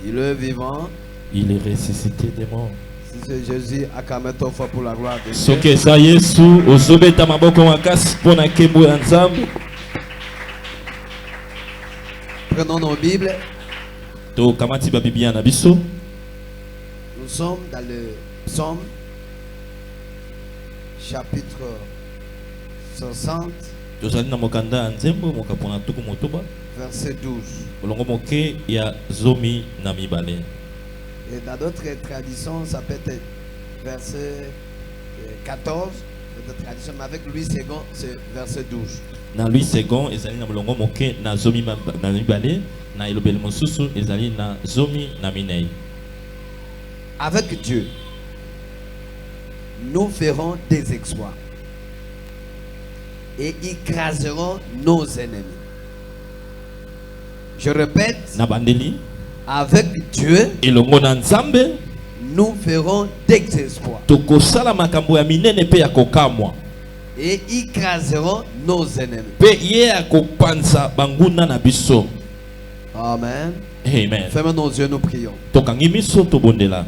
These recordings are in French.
Il est vivant. Il est ressuscité des morts. Si c'est Jésus, acclamez ton fort pour la gloire de Dieu. Soke sa Yesu ozobeta maboko makasi pona nkembo ya Nzambe. Prenons nos Bibles. To kamati ba Biblia na biso. Nous sommes dans le psaume chapitre 60, Tozali na mokanda ya Nzembo mokapona tuku motoba. verset 12. Bolongo moke ya zomi na mibale. Et dans d'autres traditions, ça peut être verset 14, d'autres traditions, mais avec Louis II, c'est verset 12. Na Louis II ezali na bolongo moke na zomi na mibale, na elobeli mosusu ezali na zomi na minei. Avec Dieu, nous ferons des exploits et écraserons nos ennemis. Je répète, Na bandeli avec Dieu, elongo na Nzambe nous ferons des exploits tokosala makambo ya minene pe ya kokamwa. et écraserons nos ennemis. Pe ye akopanza banguna na biso. Amen. Amen. Fermons nos yeux, nous prions. Tokangi miso tobondela.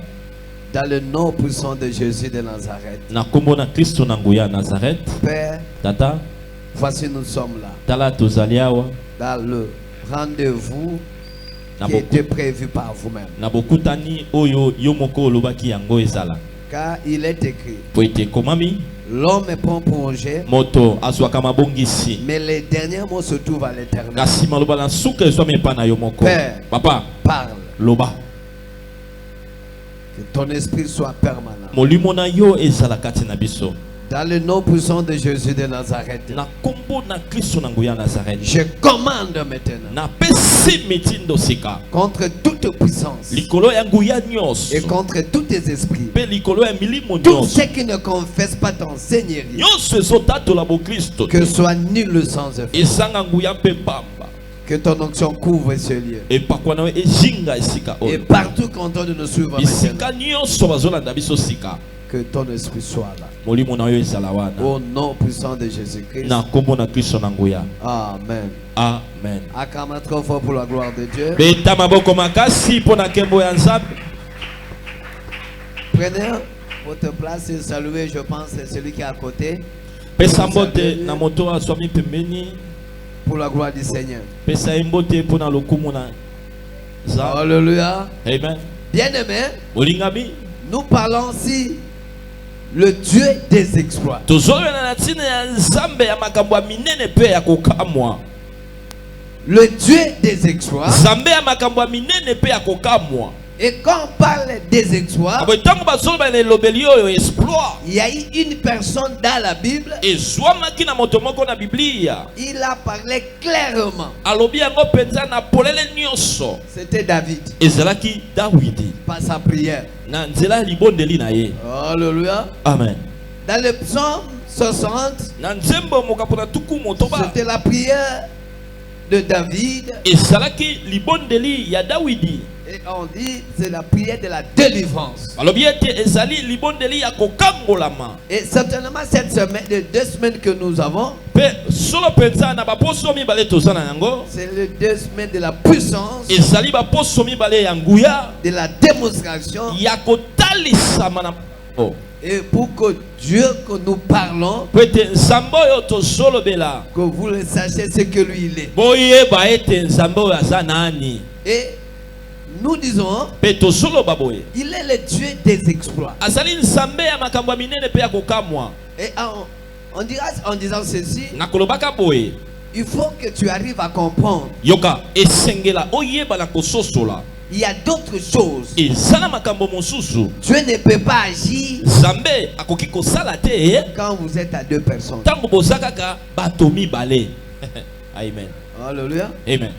Dans le nom puissant de Jésus de Nazareth. Na kombo na Kristo na nguya Nazareth. Père, Tata, voici nous sommes là. tala tozali awa Dans le rendez-vous na qui boku était prévu par vous-même. na bokutani oyo yo moko olobaki yango ezala. Car il est écrit, Po ete komami l'homme prend congé, moto azwaka mabongisi. mais les derniers mots se trouvent à l'éternel. Kasi maloba na suka ezwami epai na yo moko. Père. Papa, Parle, loba. que ton esprit soit permanent. Molimo na yo ezala kati na biso. Dans le nom puissant de Jésus de Nazareth, Na kombo na Kristo na nguya Nazareth. je commande maintenant Na pesi mitindo sika. contre toute puissance Likolo ya nguya nyonso. et contre tous tes esprits. Pe likolo ya milimo Tous nyonso. ceux qui ne confessent pas ton seigneurie, Nyonso ezotatola bo Kristo. que soit nul sans effet. Ezanga nguya mpe pamba. Que ton onction couvre ce lieu. Epakwa na yo ejinga esika Et oyo. partout content de nous suivre maintenant. Esika nyonso bazolanda biso sika. Que ton esprit soit là. Molimo na yo ezala wana. Au nom puissant de Jésus-Christ. Na kombo na Kristo na nguya. Amen. Amen. Acclamons trop fort pour la gloire de Dieu. Beta maboko makasi pona nkembo ya Nzambe. Prenez votre place et saluez, je pense, celui qui est à côté. Pesa mbote na moto aswami pembeni. Pour la gloire du Seigneur. Pesa mbote pona lokumu na Nzambe. Alléluia. Amen. Bien-aimés, Olingami. nous parlons si le Dieu des exploits. Tozolola na ntina ya Nzambe ya makambo ya minene pe ya kokamwa. Le Dieu des exploits. Nzambe ya makambo ya minene pe ya kokamwa. Et quand on parle des exploits, Abo tango bazoloba na elobeli oyo exploit. il y a eu une personne dans la Bible, Ezwamaki na moto moko na Biblia. il a parlé clairement. Alobi yango penza na polele nyonso. C'était David, Ezalaki Dawidi. par sa prière. Na nzela libondeli na ye. Alléluia. Amen. Dans le psaume 60, Na nzembo mokapona tuku motoba. c'était la prière de David. Ezalaki libondeli ya Dawidi. Et on dit c'est la prière de la délivrance. Alobi ete ezali libondeli ya kokangolama. Et certainement cette semaine, les 2 semaines que nous avons, Pe solo penza na baposo mibale tozana yango. c'est les 2 semaines de la puissance, Ezali baposo mibale ya nguya de la démonstration. ya kotalisama na oh. Et pour que Dieu que nous parlons, Po ete nzambe oyo tosolobela. que vous le sachiez ce que lui il est. Boyeba ete nzambe oyo aza nani. Et nous disons, Pe tozoloba boye. il est le Dieu des exploits. Azali nzambe ya makambo ya minene pe ya kokamwa. Et on dira en disant ceci, Na kolobaka boye. il faut que tu arrives à comprendre. Yoka esengela oyeba na kososola. Il y a d'autres choses. Ezala makambo mosusu. Dieu ne peut pas agir Nzambe akoki kosala te quand vous êtes à 2 personnes. tango bozakaka bato mibale. Amen. Alléluia. Amen.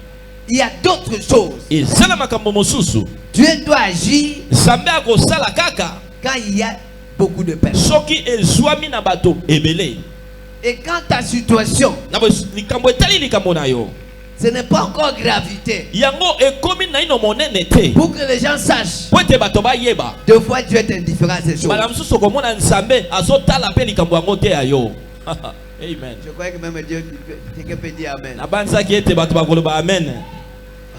Il y a d'autres choses. Ezala makambo mosusu. Dieu doit agir Nzambe akosala kaka quand il y a beaucoup de personnes. soki ezwami na bato ebele. Et quand ta situation, Na likambo etali likambo na yo. ce n'est pas encore gravité. Yango ekomi na ino monene te. Pour que les gens sachent, Po ete bato bayeba. 2 fois Dieu est indifférent à ces choses. Bala mosusu komona Nzambe azotala pe likambo yango te ya yo. Amen. Je crois que même Dieu peut dire Amen. Nabanzaki ete bato bakoloba amen.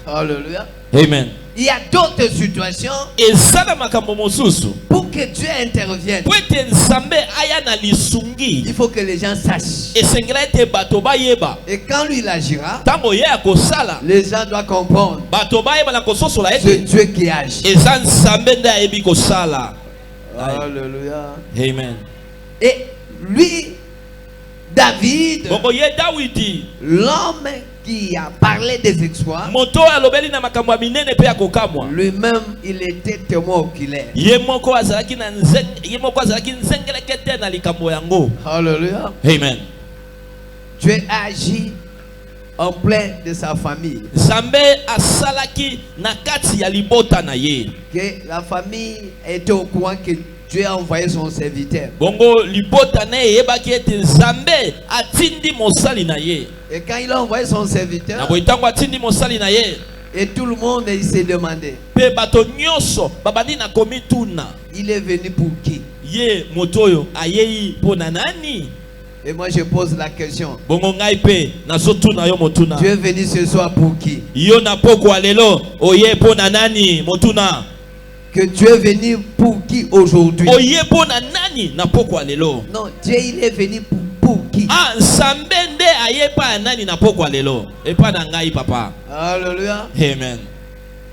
Alléluia. Amen. Il y a d'autres situations Et ça na makambo mosusu. pour que Dieu intervienne. Po ete nzambe aya na lisungi. Il faut que les gens sachent. Esengela ete bato bayeba. Et quand lui il agira, Tango ye akosala. les gens doivent comprendre. Bato bayeba na kososola C'est ete. Dieu qui agit. Eza nzambe nde ayebi kosala. Alléluia. Amen. Et lui, David, Bongo ye Dawidi. l'homme qui a parlé des exploits, Moto alobeli na makambo ya minene pe akokamwa. lui-même, il était témoin oculaire. Ye moko azalaki na nzengeleke te na likambo yango. Alléluia. Amen. Dieu agit en plein de sa famille. Nzambe asalaki na kati ya libota na ye. Que la famille était au courant que Dieu a envoyé son serviteur. Bongo libota na ye yebaki ete Nzambe atindi mosali na ye. Et quand il a envoyé son Na serviteur, boitango atindi mosali na ye. et tout le monde il s'est demandé, Pe bato nyonso babandi na komi tuna. il est venu pour qui? Ye motoyo ayei pona nani? Et moi je pose la question. Bongo ngai pe nazotuna yo motuna. Dieu est venu ce soir pour qui? Yo na poko alelo oye pona nani motuna. Que Dieu est venu pour qui aujourd'hui? Oye pona nani na poko alelo. Non, Dieu il est venu pour qui? Ah, Nzambe nde aye pa nani na poko alelo. E pa na ngai papa. Alléluia. Amen.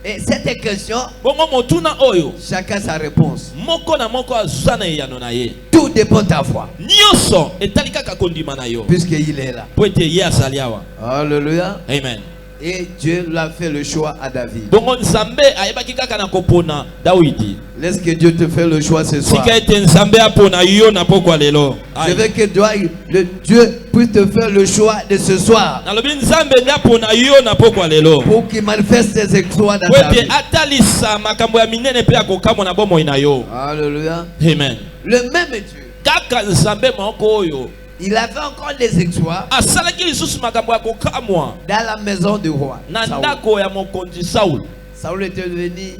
Et cette question, Bongo motuna oyo. chacun sa réponse. Moko na moko azana yano na ye. Tout dépend de ta foi. Nyonso etali kaka kondima na yo. Puisqu'il est là. Po ete ye asali awa. Alléluia. Amen. Et Dieu l'a fait le choix à David. Bongo Nzambe ayebaki kaka na kopona Dawidi. Laisse que Dieu te fait le choix ce soir. Sika ete Nzambe apona yo na poko alelo. Je veux que Dieu puisse te faire le choix de ce soir. Nalobi Nzambe nde apona yo na poko alelo. Pour qu'il manifeste ses exploits dans Po ta ete vie. atalisa makambo ya minene pe akokamwa na bomoi na yo. Alléluia. Amen. Le même Dieu, Kaka Nzambe moko oyo. il avait encore des exploits Asalaki lisusu makambo ya kokamwa dans la maison du roi. na Saoul. ndako ya mokonzi Saul. Saoul était devenu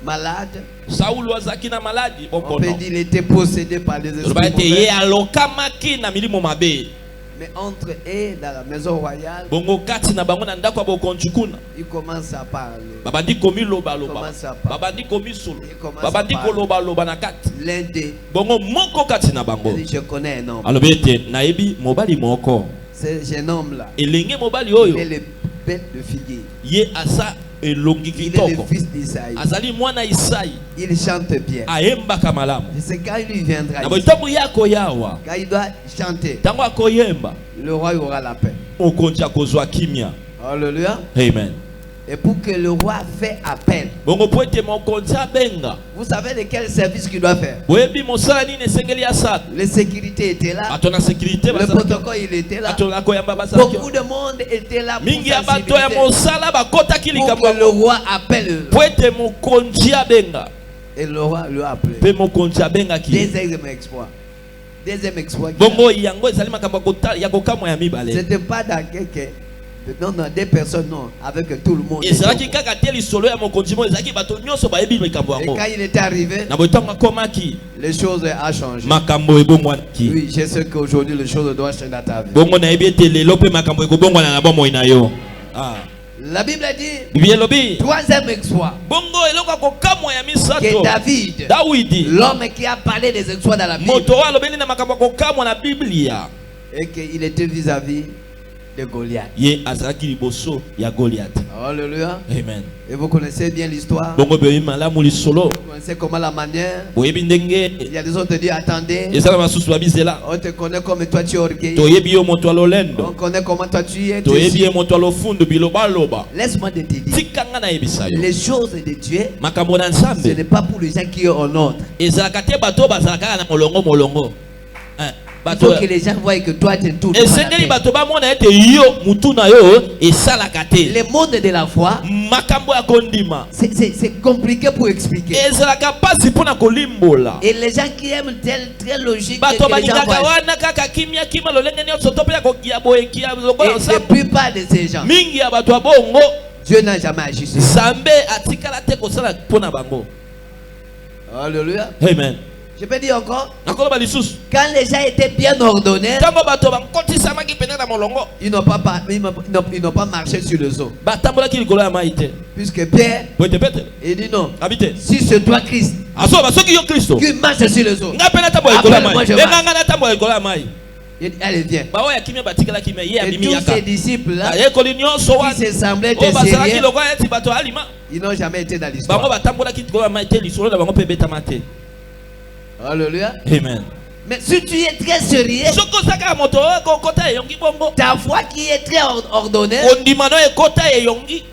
malade. Saul azaki na maladi On peut bokono. dire qu'il était possédé par les esprits Loba ete ye mauvais. alokamaki na milimo mabe. Mais entre eux et dans la maison royale, Bongo kati na bango na ndako ya bokonzi kuna. il commence à parler. Babandi komi loba loba. Commence à parler. Babandi komi solo. Il commence Babandi à parler. koloba loba na kati. L'un des, Bongo moko kati na bango. il dit, je connais un homme. Alobi ete nayebi mobali moko. Ce jeune homme-là, Elenge mobali il oyo. est le bête de figuier. Ye asa elongi Il est le kitoko. fils d'Isaïe. Azali mwana Isai. Il chante bien. Ayembaka malamu. Et c'est quand il lui viendra, Na ici, boitango yako yawa. quand il doit chanter, Tango akoyemba. le roi aura la paix. Mokonzi akozwa kimia. Alléluia. Amen. Et pour que le roi fait appel, Bongo po ete mokonzi abenga. vous savez de quel service qu'il doit faire? Boyebi mosala nini esengeli asala. Les sécurités étaient là. Bato na sécurité Le bazalaki. protocole, il était là. Bato na koyamba bazalaki. Beaucoup de monde était là pour Mingi ya bato ya sensibiliser, mosala bakotaki pour likambo. que le roi appelle. Po ete mokonzi abenga. Et le roi lui a appelé. Pe mokonzi abengaki. Deuxième exploit. Deuxième exploit. Bongo yango ezali makambo ya kokamwa ya mibale. C'était pas dans quelqu'un. Non, non, des personnes, non. Avec tout le monde. Ezalaki kaka te lisolo ya mokonzi mo ezalaki bato nyonso bayebi likambo Et yango. quand il était arrivé, Na boitango akomaki. les choses ont changé. Makambo ebongwanaki. Oui, je sais qu'aujourd'hui, les choses doivent changer dans ta vie. Bongo nayebi ete lelo pe makambo ekobongwana na bomoi na yo. Ah. La Bible dit, Biblia elobi. troisième exploit, Bongo eloko akokamwa ya que misato. David, Dawidi. l'homme qui a parlé des exploits dans la Bible, Moto oyo alobeli na makambo akokamwa na Biblia. et qu'il était vis-à-vis de Goliath. Ye azalaki liboso ya Goliath. Alléluia. Amen. Et vous connaissez bien l'histoire. Bongo beyi malamu lisolo. Vous connaissez comment la manière. Boyebi Il ndenge. y a des autres qui disent, attendez, Ezala basusu babizela. on te connaît comme toi tu es orgueilleux. Toyebi yo moto On alolendo. connaît comment toi tu es. Toyebi ye moto alofundu biloba loba. Laisse-moi te dire, Tikanga na yebisa yo. les choses de Dieu, Makambo na ce Nzambe. n'est pas pour les gens qui ont en ordre. Ezalaka te bato bazalaka na molongo molongo. Il Bato faut que les gens voient que toi tu es tout. esengeli bato bamona ete yo mutu na yo esalaka te. Le monde de la foi, Makambo ya kondima. c'est compliqué pour expliquer. Ezalaka pasi mpona kolimbola. Et les gens qui aiment très logique, Bato que les gens balingaka voient. wana kaka kimia kima lolenge nyonso to pe ya kokia boye kia lokola Et la nsambo. plupart de ces gens, Mingi ya bato ya bongo Dieu n'a jamais agi sur eux. Nzambe atikala te kosala mpona bango. Alléluia. Amen. Je peux dire encore, nakoloba lisusu quand les gens étaient bien ordonnés, ntango bato bakotisamaki pene na molongo ils n'ont pas marché sur le eau. batambolaki likolo ya mai te Puisque Pierre, po ete Petelo il dit non. abi te Si c'est toi Christ, azoba soki yo kristo qui marche sur le eau. nga mpe natambola likolo ya Après, moi, mai je ndenga marche. nga natambola likolo ya mai Il dit, allez, viens. baoyo ya kimia batikelaki me ye Et abimi tous yaka ces disciples-là, ayekoli nyonso qui wana se semblaient oyo des bazalaki Syriens, lokola eti bato ya alima ils n'ont jamais été dans bango l'histoire. batambolaki likolo ya mai te lisolo na bango mpe ebetama te Alléluia. amen Mais si tu es très sérieux, soki ozaka moto oyo ekokota eyongi bongo ta foi qui est très ordonnée, kondima no ekota eyongi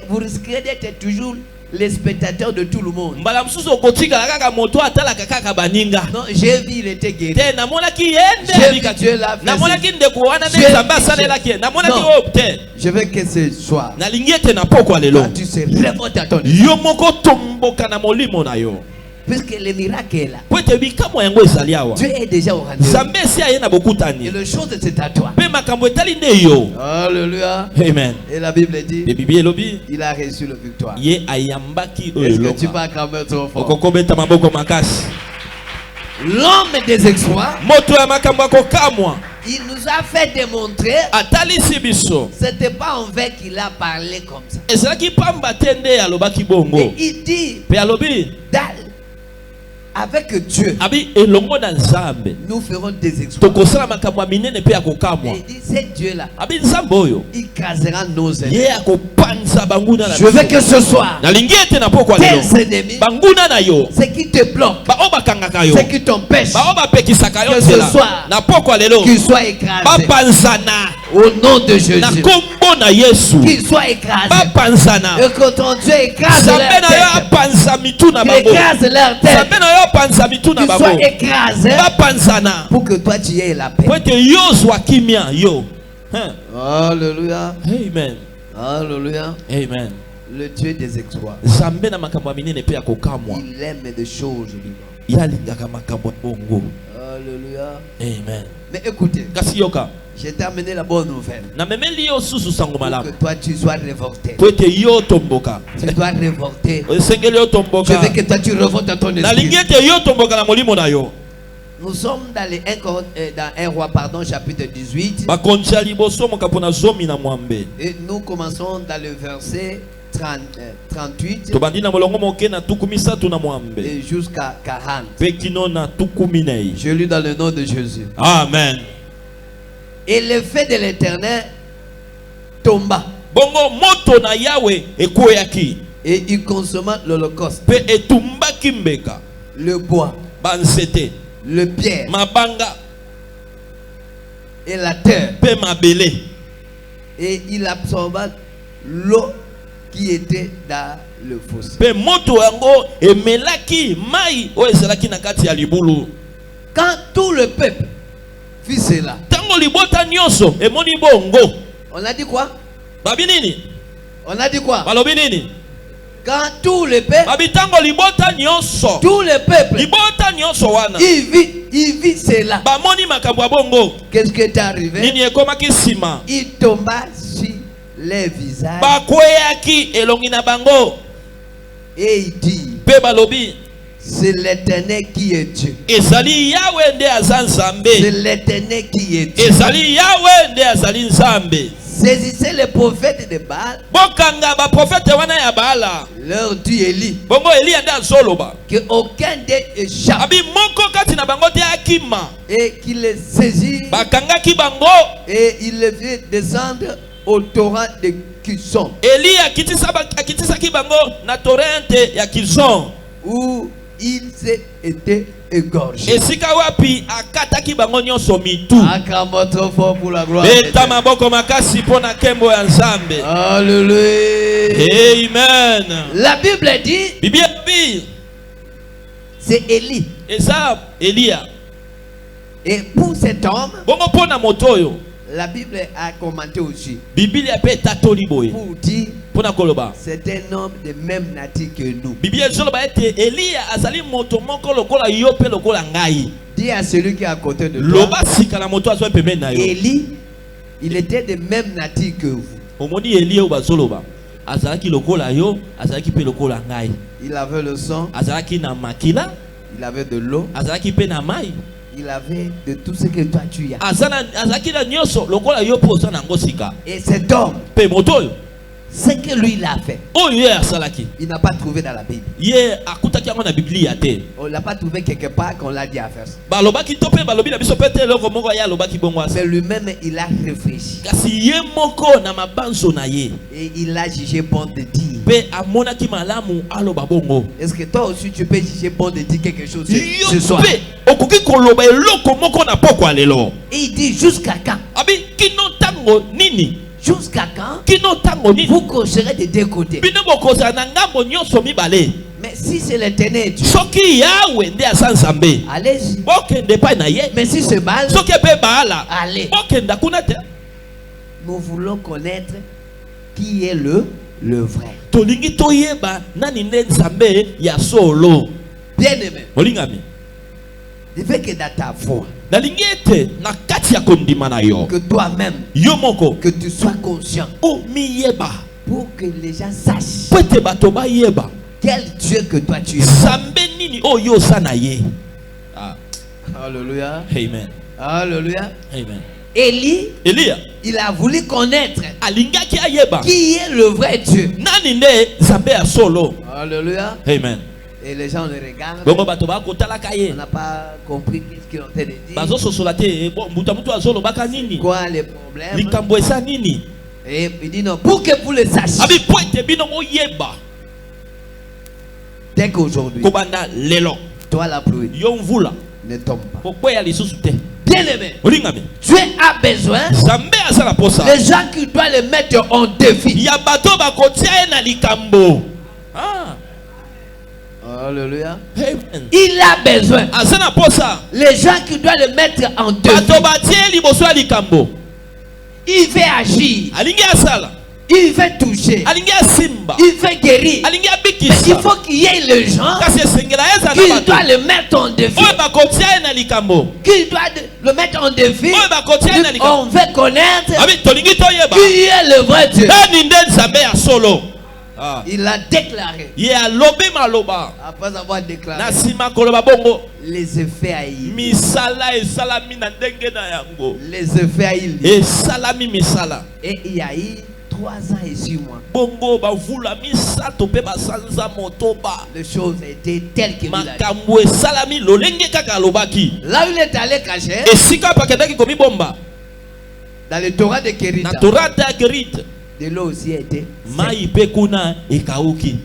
vous risquerez d'être toujours les spectateurs de tout le monde. mbala mosusu okotikala kaka moto atalaka kaka baninga Non, j'ai vu, il était guéri. te namonaki ye nde J'ai abikaki vu Dieu l'a fait. namonaki ndeko wana nde J'ai nzambe vu asalelaki ye namonaki Non. oyo te Je veux que ce soit. nalingi ete na pokwa lelo Quand tu se révoltes à ton yo moko tomboka na molimo na yo puisque le miracle est là. po ete bikamwa yango ezali awa Dieu est déjà au rendez-vous. nzambe esi aye na Et bokutani le chose c'est à toi. mpe makambo etali nde yo Alléluia. amen Et la Bible dit, de bibi elobi il a reçu la victoire. ye ayambaki oyo Est-ce que tu elonga vas quand même trop fort? okokobeta maboko makasi L'homme des exploits, moto ya makambo akokamwa il nous a fait démontrer, atalisi biso c'était pas en vain qu'il a parlé comme ça. ezalaki pamba te nde alobaki bongo Et il dit, mpe alobi avec Dieu, abi elongo na nzambe nous ferons des exploits. tokosala makambo ya minene mpe ya kokamwa Et il dit, c'est Dieu-là, abi nzambe oyo il casera nos ennemis. ye akopanza banguna na Je veux biso que ce soir, nalingi ete na pokwa lelo tes ennemis, banguna na yo ce qui te bloque, baoyo bakangaka yo ce qui t'empêche, baoyo bapekisaka yo Que ce nzela soit- na pokwa lelo qu'ils soient écrasés. bapanzana Au nom de na Jésus, kombo na yesu qu'ils soient écrasés. bapanzana Et que ton Dieu écrase nzambe leur na yo tête. apanza mitu na bango Écrase leur tête. nzambe na yo apanza mitu na Qu'ils bango soient écrasés bapanzana pour que toi tu aies la paix. po ete yo ozwa kimia yo Hein. Alléluia. amen Alléluia. amen Le Dieu des exploits. nzambe na makambo ya minene mpe ya kokamwa Il aime des choses vivantes. ye alingaka makambo ya bongo Alléluia. amen Mais écoutez, kasi yoka j'ai terminé la bonne nouvelle. namemeli yo susu sango Pour que malamu toi tu sois révolté. po ete yo tomboka Tu dois révolter. esengeli yo Je tomboka veux que toi tu révoltes à ton nalingi esprit. ete yo tomboka na molimo na yo Nous sommes dans les 1 roi, chapitre 18. bakonzi ya liboso mokapo na zomi na mwambe Et nous commençons dans le verset 38 tobandi na molongo moke na tuku misatu na mwambe et jusqu'à 40. mpe kino na tuku minei Je lis dans le nom de Jésus. amen Et le feu de l'Éternel tomba bongo moto na yawe ekweyaki et il consomma l'holocauste, mpe etumbaki mbeka le bois, banzete le pierre mabanga et la terre. mpe mabele Et il absorba l'eau qui était dans le fossé. mpe moto yango emelaki mai oyo ezalaki na kati ya libulu Quand tout le peuple fit cela, ntango libota nyonso emoni bongo on a dit quoi? babi nini On a dit quoi? balobi nini Quand tout le peuple, babi ntango libota nyonso tout le peuple, libota nyonso wana il vit cela. bamoni makambo ya bongo Qu'est-ce qui est arrivé? nini ekomaki nsima Il tomba sur les visages bakweyaki elongi na bango et il dit, mpe balobi c'est l'Éternel qui est Dieu. ezali yawe nde aza C'est nzambe l'Éternel qui est Dieu. ezali yawe nde azali nzambe Saisissez les prophètes de Baal, bokanga baprofete wana ya baala leur dit Élie, bongo eliya nde azoloba que aucun d'eux échappe abi moko kati na bango te akima et qu'il les saisit bakangaki bango et il les fait descendre au torrent de Kison eliya akitisaki bango na torrente ya kizon où ils étaient égorgés. esika wapi akataki bango nyonso mitu Acclamons trop fort pour la gloire de beta Dieu. maboko makasi mpo na nkembo ya nzambe Alléluia. amen La Bible dit, biblia elobi c'est Élie. eza eliya Et pour cet homme, bongo mpo na moto oyo la Bible a commenté aussi biblia mpe etatoli boye pour dire mpo na koloba c'est un homme de même nature que nous. biblia ezoloba ete eliya azali moto moko lokola yo mpe lokola ngai Dis à celui qui est à côté de toi, loba sika na moto azwa pembeni na yo Élie, il était de même nature que vous. omoni eli oyo bazoloba azalaki lokola yo azalaki mpe lokola ngai Il avait le sang, azalaki na makila Il avait de l'eau. azalaki pe na mai Il avait de tout ce que toi tu as. azalaki na nyonso lokola yo po oza nango sika Et cet homme, pe moto oyo ce que lui il a fait, oyo ye asalaki il n'a pas trouvé dans la Bible. ye akutaki yango na biblia te On l'a pas trouvé quelque part qu'on l'a dit à faire. balobaki to mpe balobi na biso mpe te eloko moko ye alobaki bongo asa Mais lui-même, il a réfléchi. kasi ye moko na mabanzo na ye Et il a jugé bon de dire. mpe amonaki malamu aloba bongo Est-ce que toi aussi tu peux juger bon de dire quelque chose yo ce soir? mpe okoki koloba eloko moko na pokwa lelo Et il dit jusqu'à quand? abi kino ntango nini Jusqu'à quand kino ntango nini vous cocherez des deux côtés? bino bokozala na ngambo nyonso mibale Mais si c'est l'éternel Dieu, soki yawe nde aza nzambe allez-y. bokende epai na ye Mais si c'est Baal, soki mpe baala allez. bokenda kuna te Nous voulons connaître qui est le vrai. tolingi toyeba nani nde nzambe ya solo Bien-aimé, molingami il fait que dans ta foi, nalingi ete na kati ya kondima na yo que toi-même, yo moko que tu sois conscient, omiyeba pour que les gens sachent po ete bato bayeba quel Dieu que toi tu es. nzambe nini oyo oza na ye. Ah, Alléluia. amen Alléluia. amen. Élie, eliya il a voulu connaître alingaki ayeba qui est le vrai Dieu. nani nde nzambe ya solo. Alléluia. Amen. Et les gens le regardent. bongo bato bakotalaka On ye n'a pas compris qu'est-ce qu'ils ont en train de dire. bazososola te bo mutu ya mutu azolobaka nini Quoi les problèmes? likambo eza nini Et il dit non, pour que vous le sachiez. abi po ete bino moyeba Dès qu'aujourd'hui, kobanda lelo toi la pluie yo mvula ne tombe pas. kokweya lisusu te Bien-aimé, olingami Dieu a besoin nzambe aza na posa des gens qui doivent le mettre en défi. ya bato bakotia ye na likambo. Ah, Alléluia. amen. Il a besoin. aza na posa Les gens qui doivent le mettre en défi. bato batie ye liboso ya likambo Il veut agir. alingi asala Il veut toucher. alingi asimba Il veut guérir. alingi Mais il abikisa faut qu'il y ait les gens kasi esengela eza qui na doivent bato le mettre en défi. oyo bakotia ye na likambo Qui doivent le mettre en défi. oyo bakotia ye na likambo On veut connaître abi tolingi toyeba qui est le vrai Dieu. nani nde nzambe ya solo. Ah. Il a déclaré. ye alobi maloba Après avoir déclaré na nsima koloba bongo les effets haïs. misala esalami na ndenge na yango Les effets haïs. esalami misala Et il y a eu 3 ans et 6 mois. bongo bavula misato mpe basanza motoba Les choses étaient telles que makambo esalami lolenge kaka alobaki là où il est allé cacher, esika bakendaki komibomba dans le Torah de na Kérita, torata ya kerite de l'eau aussi était. mai mpe kuna ekauki.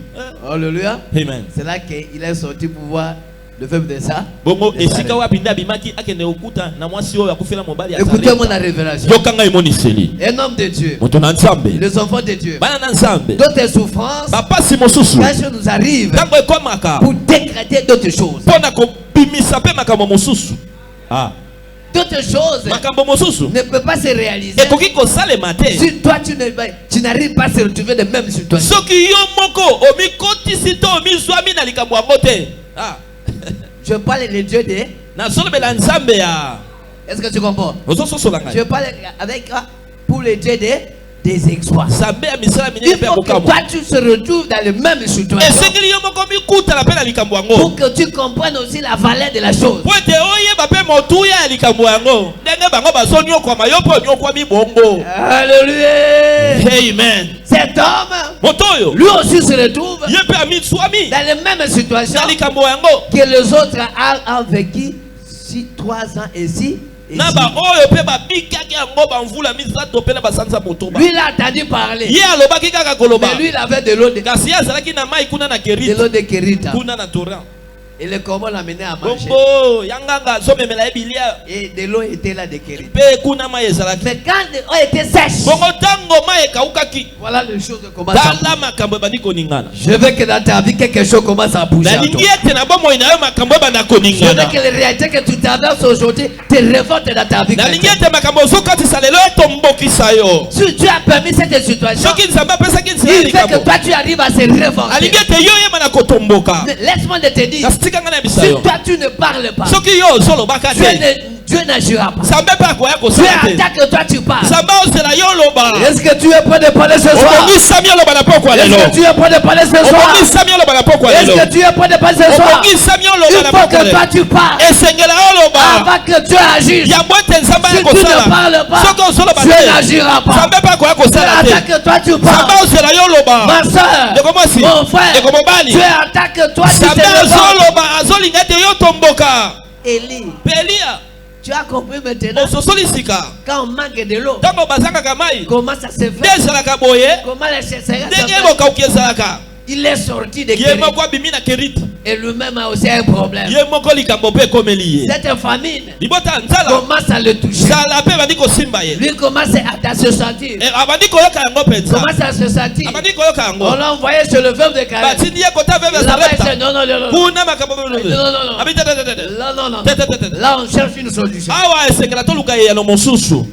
Alléluia. Amen. C'est là qu'il est sorti pour voir le verbe de ça. bongo Et ça esika wapi nde abimaki akende okuta na mwasi oyo akufela mobali ya écoutez-moi Zareta. la révélation. yokanga emoniseli Un homme de Dieu, moto na nzambe les enfants de Dieu, bana na nzambe d'autres souffrances, bapasi mosusu quand ça nous arrive ntango ekomaka pour décréter d'autres choses. mpo na kobimisa mpe makambo mosusu. Ah, D'autres choses makambo mosusu ne peuvent pas se réaliser ekoki kosalema te si toi tu n'arrives pas à se retrouver de même situation. soki yo moko omikotisi to omizwami na likambo yango te. Ah, Je parle de Dieu de. nazolobela nzambe ya Est-ce que tu comprends? ozososola Je ngai parle avec pour le Dieu des exploits. nzambe ya misala minene Il mpe ya faut que kokamwa toi tu se retrouves dans le même situation esengeli yo moko mikutana mpe na likambo yango pour que tu comprennes aussi la valeur de la chose. po ete oyeba mpe motuya ya likambo yango ndenge bango bazonyokwama yo mpe onyokwami bongo. Alléluia. Amen. Cet homme, moto oyo lui aussi se retrouve ye mpe amitswami dans les mêmes situations na likambo yango que les autres ont vécu 3 ans et 6. na baoyo mpe babikaki yango bamvula misato mpe na basanza motoba. Lui, il a entendu parler. ye alobaki kaka koloba Mais lui, il avait de l'eau de kasi ye azalaki na mai kuna na kerite Kérita. kuna na torrent. Et le corbeau l'a mené à manger. bongo yanganga azomemela ye bilia Et de l'eau était là de Kérita. mpe kuna mai ezalaki Mais quand l'eau était sèche, bongo ntango mai ekaukaki voilà les choses commencent à bouger. tala makambo ebandi koningana. Je veux que dans ta vie, quelque chose commence à bouger. à toi. nalingi ete na bomoi na yo makambo ebanda Je veux koningana. que les réalités que tu traverses aujourd'hui te révoltent dans ta vie. nalingi chrétienne. ete makambo ozokatisa lelo etombokisa yo Si Dieu a permis cette situation, soki nzambe apesaki nzela ya il fait que likambo toi tu arrives à se révolter. alingi ete yo yeba na kotomboka. Mais laisse-moi te dire, kasi Si toi tu ne parles pas, Dieu n'agira pas. Dieu attend que toi tu parles. Est-ce que tu es prêt de parler ce soir? Est-ce que tu es prêt de parler ce soir? Est-ce que tu es prêt de parler ce soir? Il faut que toi tu parles avant que Dieu agisse. Si tu ne parles pas, Dieu n'agira pas. Dieu attend que toi tu parles. Ma soeur, mon frère, Dieu attend que toi tu te révoltes. Élie, tu as compris maintenant? Quand on manque de l'eau, comment ça se fait? Comment les chercheurs se fait? Il est sorti de Kérit. Et lui-même a aussi un problème. Cette famine commence à le toucher. Lui commence à se sentir. Commence à se sentir. On l'a envoyé sur le veuve de Caleb. Là-bas, il dit non. Là, on cherche une solution.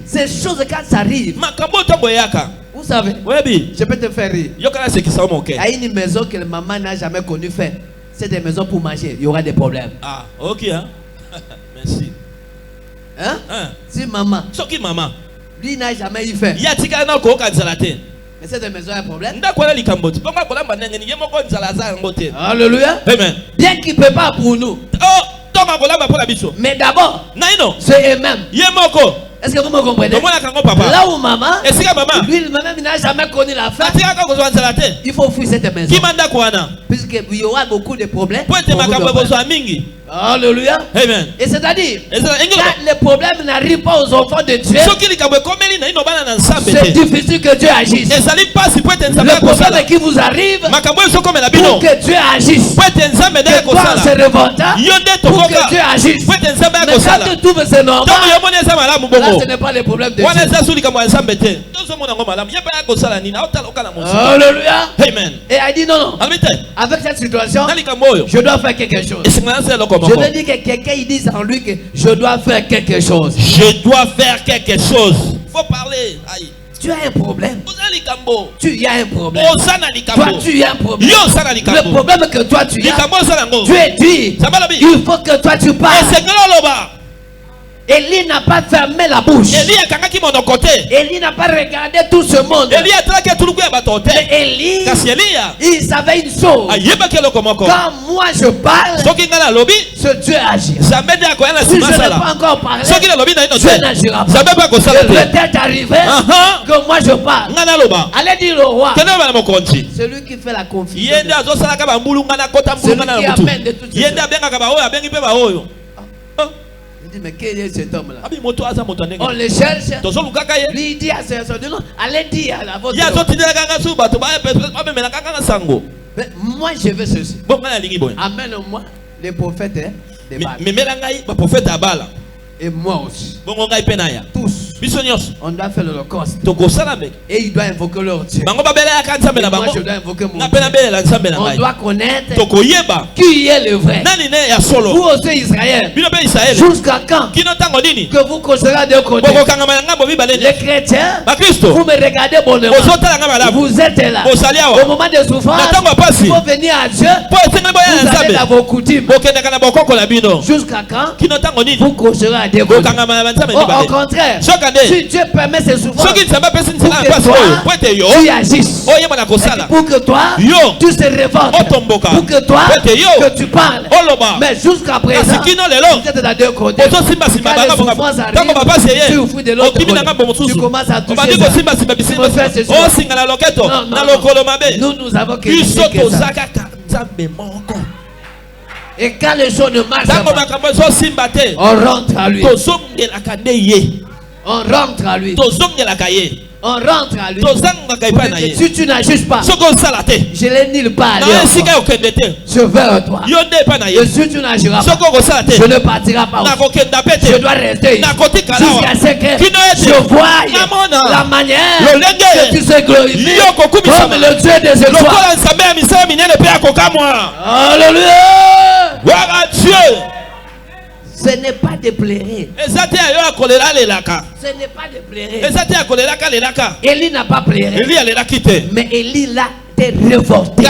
Ces choses, quand ça arrive, vous savez, je peux te faire rire. Il y a une maison que la maman n'a jamais connu faire. C'est des maisons pour manger. Il y aura des problèmes. Ah, ok. Hein? Merci. Hein? Si maman. Lui n'a jamais eu fait. Mais c'est des maisons à un problème. Alléluia. Amen. Bien qu'il ne peut pas pour nous. Mais d'abord, c'est eux-mêmes. Est-ce que vous me comprenez? Là où maman, lui-même n'a jamais connu la femme, il faut fuir cette maison. Puisqu'il y aura beaucoup de problèmes. Alléluia. Amen. Et c'est-à-dire, quand les problèmes n'arrivent pas aux enfants de Dieu, c'est difficile que Dieu agisse. Le problème qui vous arrive, pour que Dieu agisse, que toi se révoltant, pour que Dieu agisse. Mais quand tout c'est normal, là ce n'est pas le problème de Dieu. Alléluia. Amen. Et il dit non. Avec cette situation, je dois faire quelque chose. Je veux dire que quelqu'un il dit en lui que je dois faire quelque chose. Je dois faire quelque chose. Il faut parler. Aïe. Tu as un problème. Tu as un problème. Toi, tu as un problème. Le problème que toi tu as, tu es dit. Il faut que toi tu parles. Élie n'a pas fermé la bouche. Élie n'a pas regardé tout ce monde. Mais Élie, il savait une chose. Quand moi je parle, ce Dieu agit. Si je n'ai pas encore parlé, Dieu n'agira pas. Peut-être arrivé que moi je parle. Allez dire au roi, celui qui fait la confusion, celui qui amène de toutes ces choses. Mais quel est cet homme-là? On le cherche. Lui il dit à ses soldats, allez dire à votre mais moi je veux ceci. Amène-moi les prophètes des Baals. Et moi aussi. Tous. On doit faire l'Holocauste. Et il doit invoquer leur Dieu. Et moi je dois invoquer mon Dieu. On doit connaître qui est le vrai. Vous aussi Israël. Jusqu'à quand que vous considérez de côté. Les chrétiens, vous me regardez bonnement. Vous êtes là. Au moment de souffrance, il faut venir à Dieu. Vous allez dans vos coutumes. Jusqu'à quand vous considérez à des côtés. Au contraire, si Dieu permet ces souffrances, pour que toi, tu agisses. Pour que toi, tu te révoltes. Pour que toi, que tu parles. Mais jusqu'à présent, vous êtes dans deux côtés. Quand les souffrances arrivent, tu fuis de l'autre côté. Tu commences à toucher ça. Tu me fais ceci. Non. Nous avons que ça. Et quand les choses ne marchent pas, on rentre à lui. On rentre à lui. On rentre à lui. Si tu n'agisses pas, je l'ai nulle part. Je vais à toi. Et si tu n'agiras pas, je ne partirai pas. Je dois rester jusqu'à ce que je voie la manière que tu se glorifies comme le Dieu des étoiles. Alléluia. Ce n'est pas de pleurer. Ce n'est pas de pleurer. Élie n'a pas pleuré. Mais Élie l'a été révolté.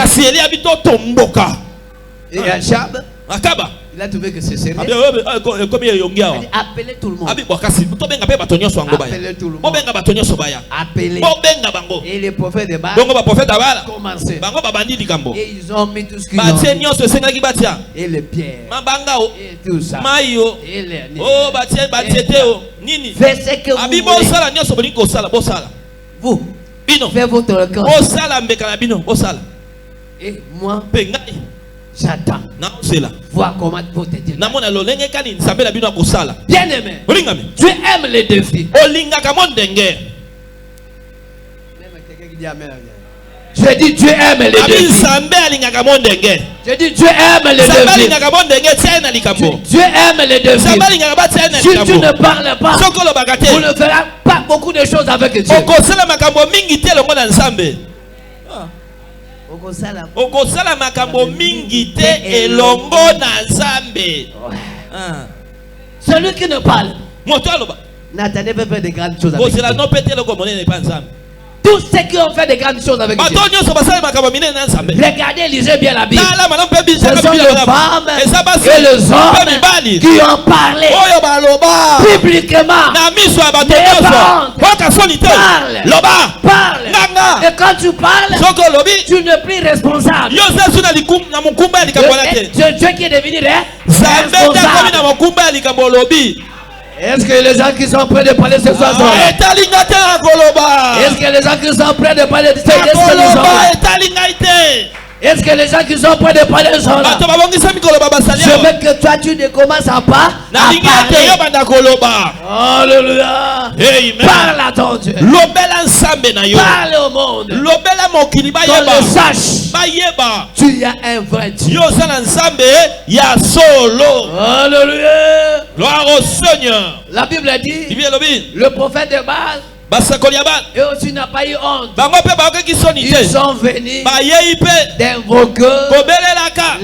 Et Achab, Akaba. Il a trouvé que c'est sérieux. Appelez tout le monde. Appelez tout le monde. Appelez. Et les prophètes de Baal commencé. Et ils ont mis tout ce qu'ils ont mis. Et les pierres. Et tout ça. Et les faites ce que vous voulez. Vous. Faites votre camp. Et moi, j'attends. Voir comment vous te dire. Bien aimé, tu aimes les défis. Je dis Dieu aime les défis. Je dis Dieu aime les défis. Dieu aime les défis. Si tu ne parles pas, vous ne ferez pas beaucoup de choses avec Dieu. okosala makambo mingi te elongo na Nzambe. Celui qui ne parle n'attendez pas faire de grandes choses avec Dieu. Tous ceux qui ont fait de grandes choses avec Dieu, regardez, lisez bien la Bible. Ce sont les femmes et les hommes qui ont parlé publiquement. Parle. Et quand tu parles, tu n'es plus responsable. Dieu qui est devenu responsable. Est-ce que les gens qui sont prêts de parler ce soir sont là? Est-ce que les gens qui sont prêts de parler de ce soir? Est-ce que les gens qui sont prêts de parler sont là? Je veux que toi tu ne commences à pas à parler. Alléluia. Parle à ton Dieu. Parle au monde. Qu'on le sache. Tu as un vrai Dieu. Alléluia. Gloire au Seigneur. La Bible dit, le prophète de Baal, et aussi n'a pas eu honte. Ils sont venus d'invoquer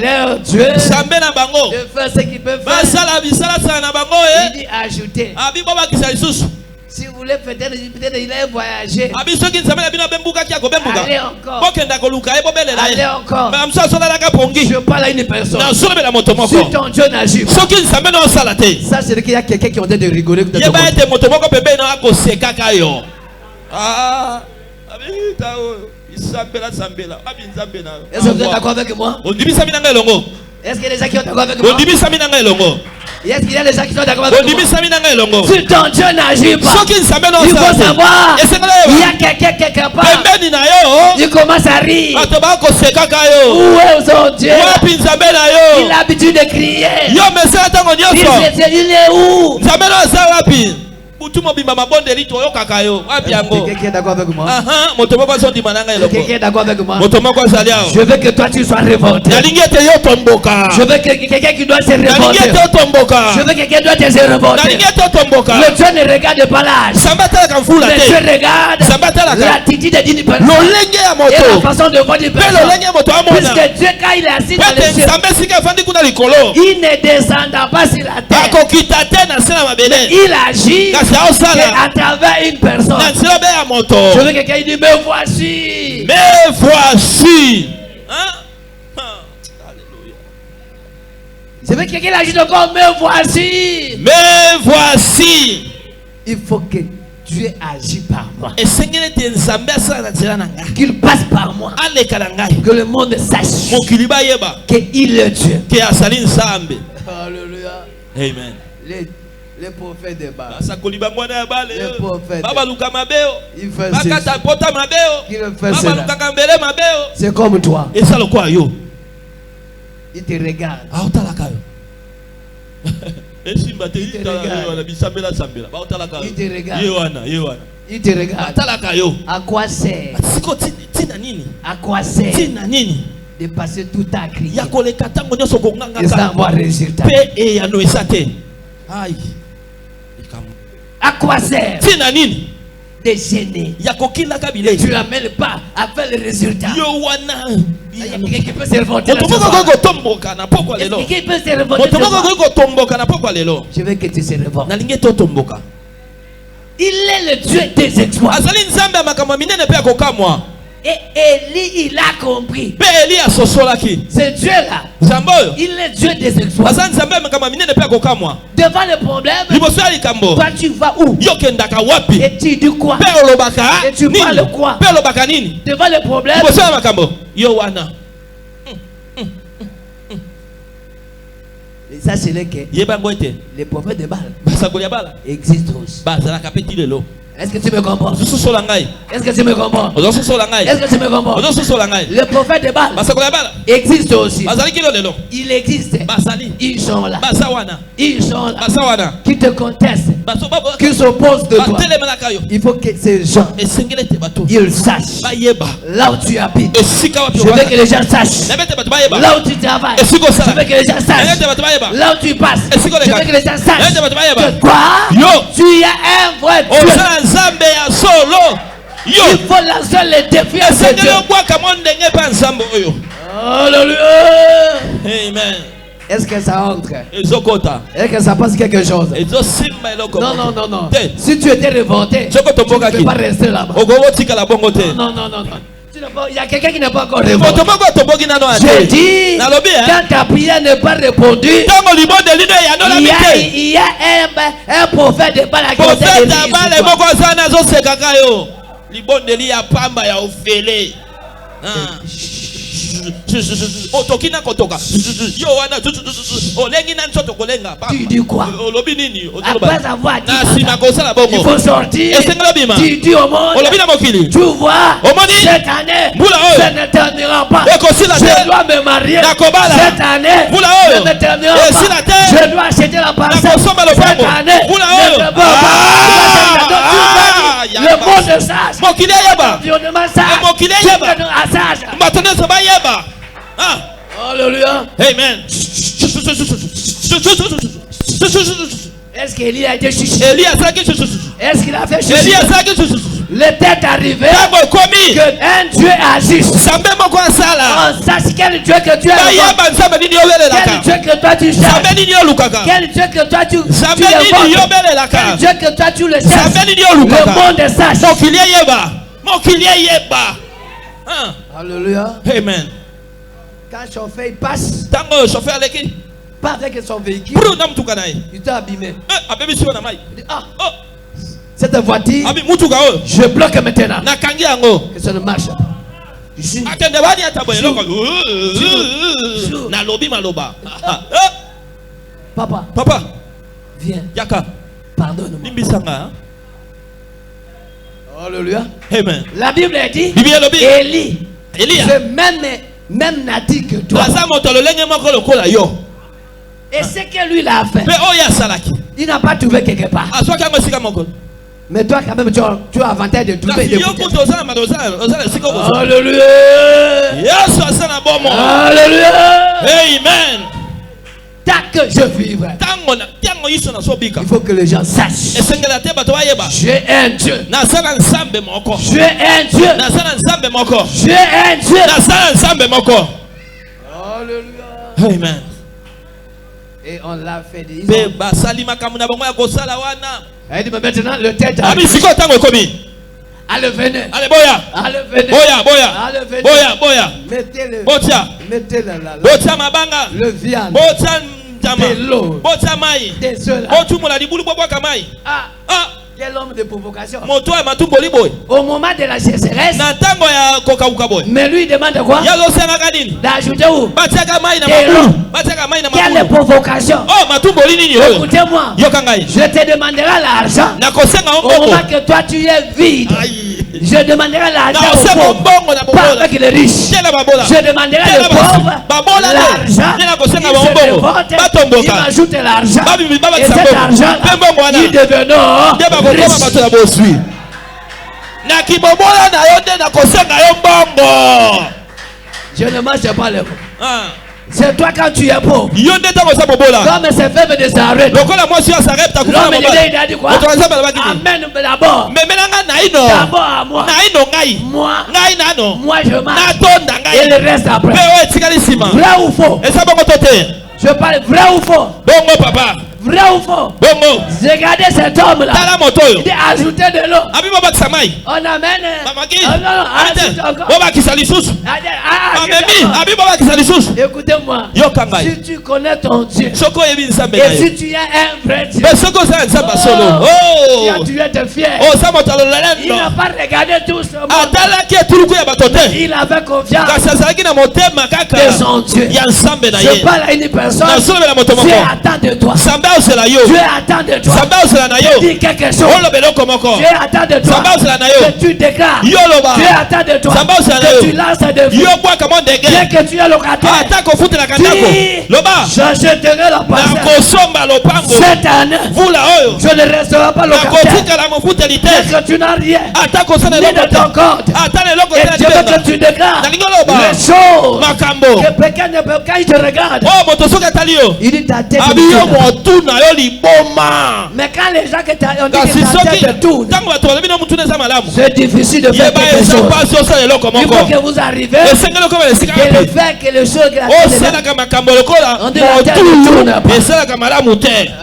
leur Dieu, de faire ce qu'ils peuvent faire. Il dit ajouter. Si vous voulez peut-être il a voyagé. Allez encore. Allez encore. Je parle à une personne. Si ton Dieu n'agit pas, ça c'est qu'il y a quelqu'un qui ont dit de rigoler. Est-ce que vous êtes d'accord avec moi? Est-ce qu'il y a des gens qui sont d'accord avec moi? Est-ce qu'il y a des gens qui sont d'accord avec moi? Si ton Dieu n'agit pas, il faut savoir, il y a quelqu'un quelque part. Il commence à rire. Où est son Dieu? Il a l'habitude de crier. Il est où? Quelqu'un est d'accord avec moi? Quelqu'un est d'accord avec moi? Je veux que toi tu sois révolté. Je veux que quelqu'un qui doit se révolter. Je veux que quelqu'un doit se révolter. Le Dieu ne regarde pas l'âge. Le Dieu regarde l'attitude d'une personne et la façon de voir d'une personne. Puisque Dieu, quand il est assis dans les cieux, il ne descendra pas sur la terre. Il agit à travers une personne. Je veux que quelqu'un dise me voici. Me voici. Je veux que quelqu'un agisse encore. Me voici. Me voici. Il faut que Dieu agisse par moi. Qu'il passe par moi. Que le monde sache qu'il est Dieu. Alléluia. Amen. Les prophètes de Baal. Les prophètes. Il fait c'est comme toi. Il te regarde. Il te regarde. À quoi sert? À quoi sert de passer tout à crier et sans avoir résultat? À quoi sert de gêner? Tu n'amènes pas à faire le résultat. Il y a quelqu'un qui peut se révolter. Je veux que tu se révoltes. Il est le Dieu des exploits. Et Élie, il a compris. Ce Dieu-là, il est Dieu des exploits. Devant le problème, toi tu vas où? Et tu dis quoi? Et tu parles quoi? Devant le problème, ça c'est le que les prophètes de Baal existent aussi. Est-ce que tu me comprends? Est-ce que tu me comprends? Est-ce que tu me comprends? Le prophète de Baal existe aussi. Il existe. Ils sont là. Ils sont là. Qui te contestent. Qui s'opposent de toi. Il faut que ces gens ils sachent là où tu habites. Je veux que les gens sachent là où tu travailles. Je veux que les gens sachent là où tu passes. Je veux que les gens sachent que toi tu es un vrai Dieu. Il faut lancer les défis à ce Dieu. Alléluia. Amen. Est-ce que ça entre? Est-ce que ça passe quelque chose? Non, non, non, non. Si tu étais révolté, tu ne peux pas rester là-bas. Non, non, non, non. Il y a quelqu'un qui n'est pas encore révolté. J'ai dit, quand ta prière n'est pas répondue, il y a un prophète de Baal qui tu dis quoi? Après avoir dit il faut sortir. Tu dis au monde, tu vois, cette année ça ne terminera pas. Je dois me marier cette année, ça ne terminera pas. Je dois acheter la parcelle cette année, le monde sage, l'environnement sage, Alléluia. Amen. Est-ce qu'il a été chuché? Est-ce qu'il a fait chuché? Le temps est arrivé qu'un Dieu agisse. On sache quel Dieu que tu es. Quel Dieu que toi tu cherches. Quel Dieu que toi tu évoques. Quel Dieu que toi tu le cherches. Le monde sache. Alléluia. Amen. Quand le chauffeur passe, pas avec son véhicule, il t'a abîmé. Il dit, ah, cette voiture, je bloque maintenant. Que ça ne marche pas. Papa, viens. Pardonne-moi. Alléluia. Amen. La Bible a dit, Élie, je même n'a dit que toi. Et ce que lui l'a fait, il n'a pas trouvé quelque part. Mais toi quand même tu as avantage de trouver des bouquets. Alléluia. Alléluia. Amen. Tant que je vivrai, il faut que les gens sachent. J'ai un Dieu. J'ai un Dieu. J'ai un Dieu. Alléluia. Amen. Et on l'a fait dire. Elle dit mais maintenant le tête arrive. Allez venez. Allez boya. Allez venez. Boya. Mettez-le. Mettez-le là. Mabanga. Le viande. De l'eau. Des ceux-là. Ah. Quel homme de provocation. Au moment de la sécheresse, mais lui demande quoi? D'ajouter où? Quelle provocation. Écoutez-moi, je te demanderai l'argent au moment que toi tu es vide. Je demanderai l'argent aux pauvres, pas avec les riches. Je demanderai aux pauvres l'argent. Il m'ajoute l'argent. Et cet argent, il devenant je ne mange pas le mot. C'est toi quand tu es pauvre. Comme c'est fait de s'arrêter. L'homme il a dit quoi? Amen d'abord. D'abord à moi. Moi je marche. Et le reste après. Vrai ou faux? Je parle vrai ou faux? Vrai ou faux? Regardez cet homme-là. Il a ajouté de l'eau. On amène. Écoutez-moi. Si tu connais ton Dieu, et si tu es un vrai Dieu, tu es fier. Il n'a pas regardé tout ce monde. Il avait confiance de son Dieu. Je parle à une personne. Dieu attend de toi. Dieu attend de toi. Dis quelque chose. Dieu attend de toi. Que tu déclares. Dieu attend de toi. Que tu lances des vies. Bien que tu es locataire. Dis, je jeterai la parcelle. Cette année, je ne resterai pas locataire. Bien que tu n'as rien. Ni de ton compte. Et Dieu veut que tu déclares les choses que quelqu'un ne peut quand il te regarde. Il dit ta tête. Mais quand les gens que ont dit que ta tête tourne, c'est difficile de faire quelque chose. Il faut que vous arrivez et le fait que les choses que la tête ne tourne pas.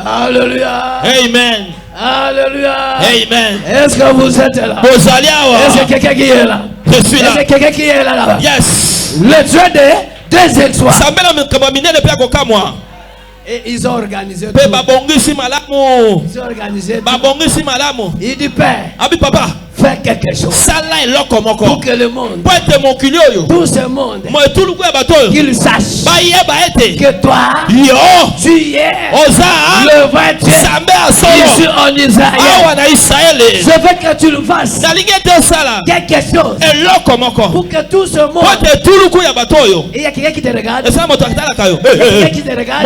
Alléluia. Amen. Alléluia. Amen. Est-ce que vous êtes là? Est-ce que quelqu'un qui est là? Je suis là. Est-ce que quelqu'un qui est là? Yes. Le Dieu des exploits. Et ils ont organisé tout. Ils ont organisé tout. Il dit Père, fais quelque chose pour que le monde, tout ce monde, qu'il sache que toi, tu es le vrai Dieu ici en Israël. Je veux que tu le fasses quelque chose pour que tout ce monde. Et il y a quelqu'un qui te regarde. Est-ce que quelqu'un qui te regarde?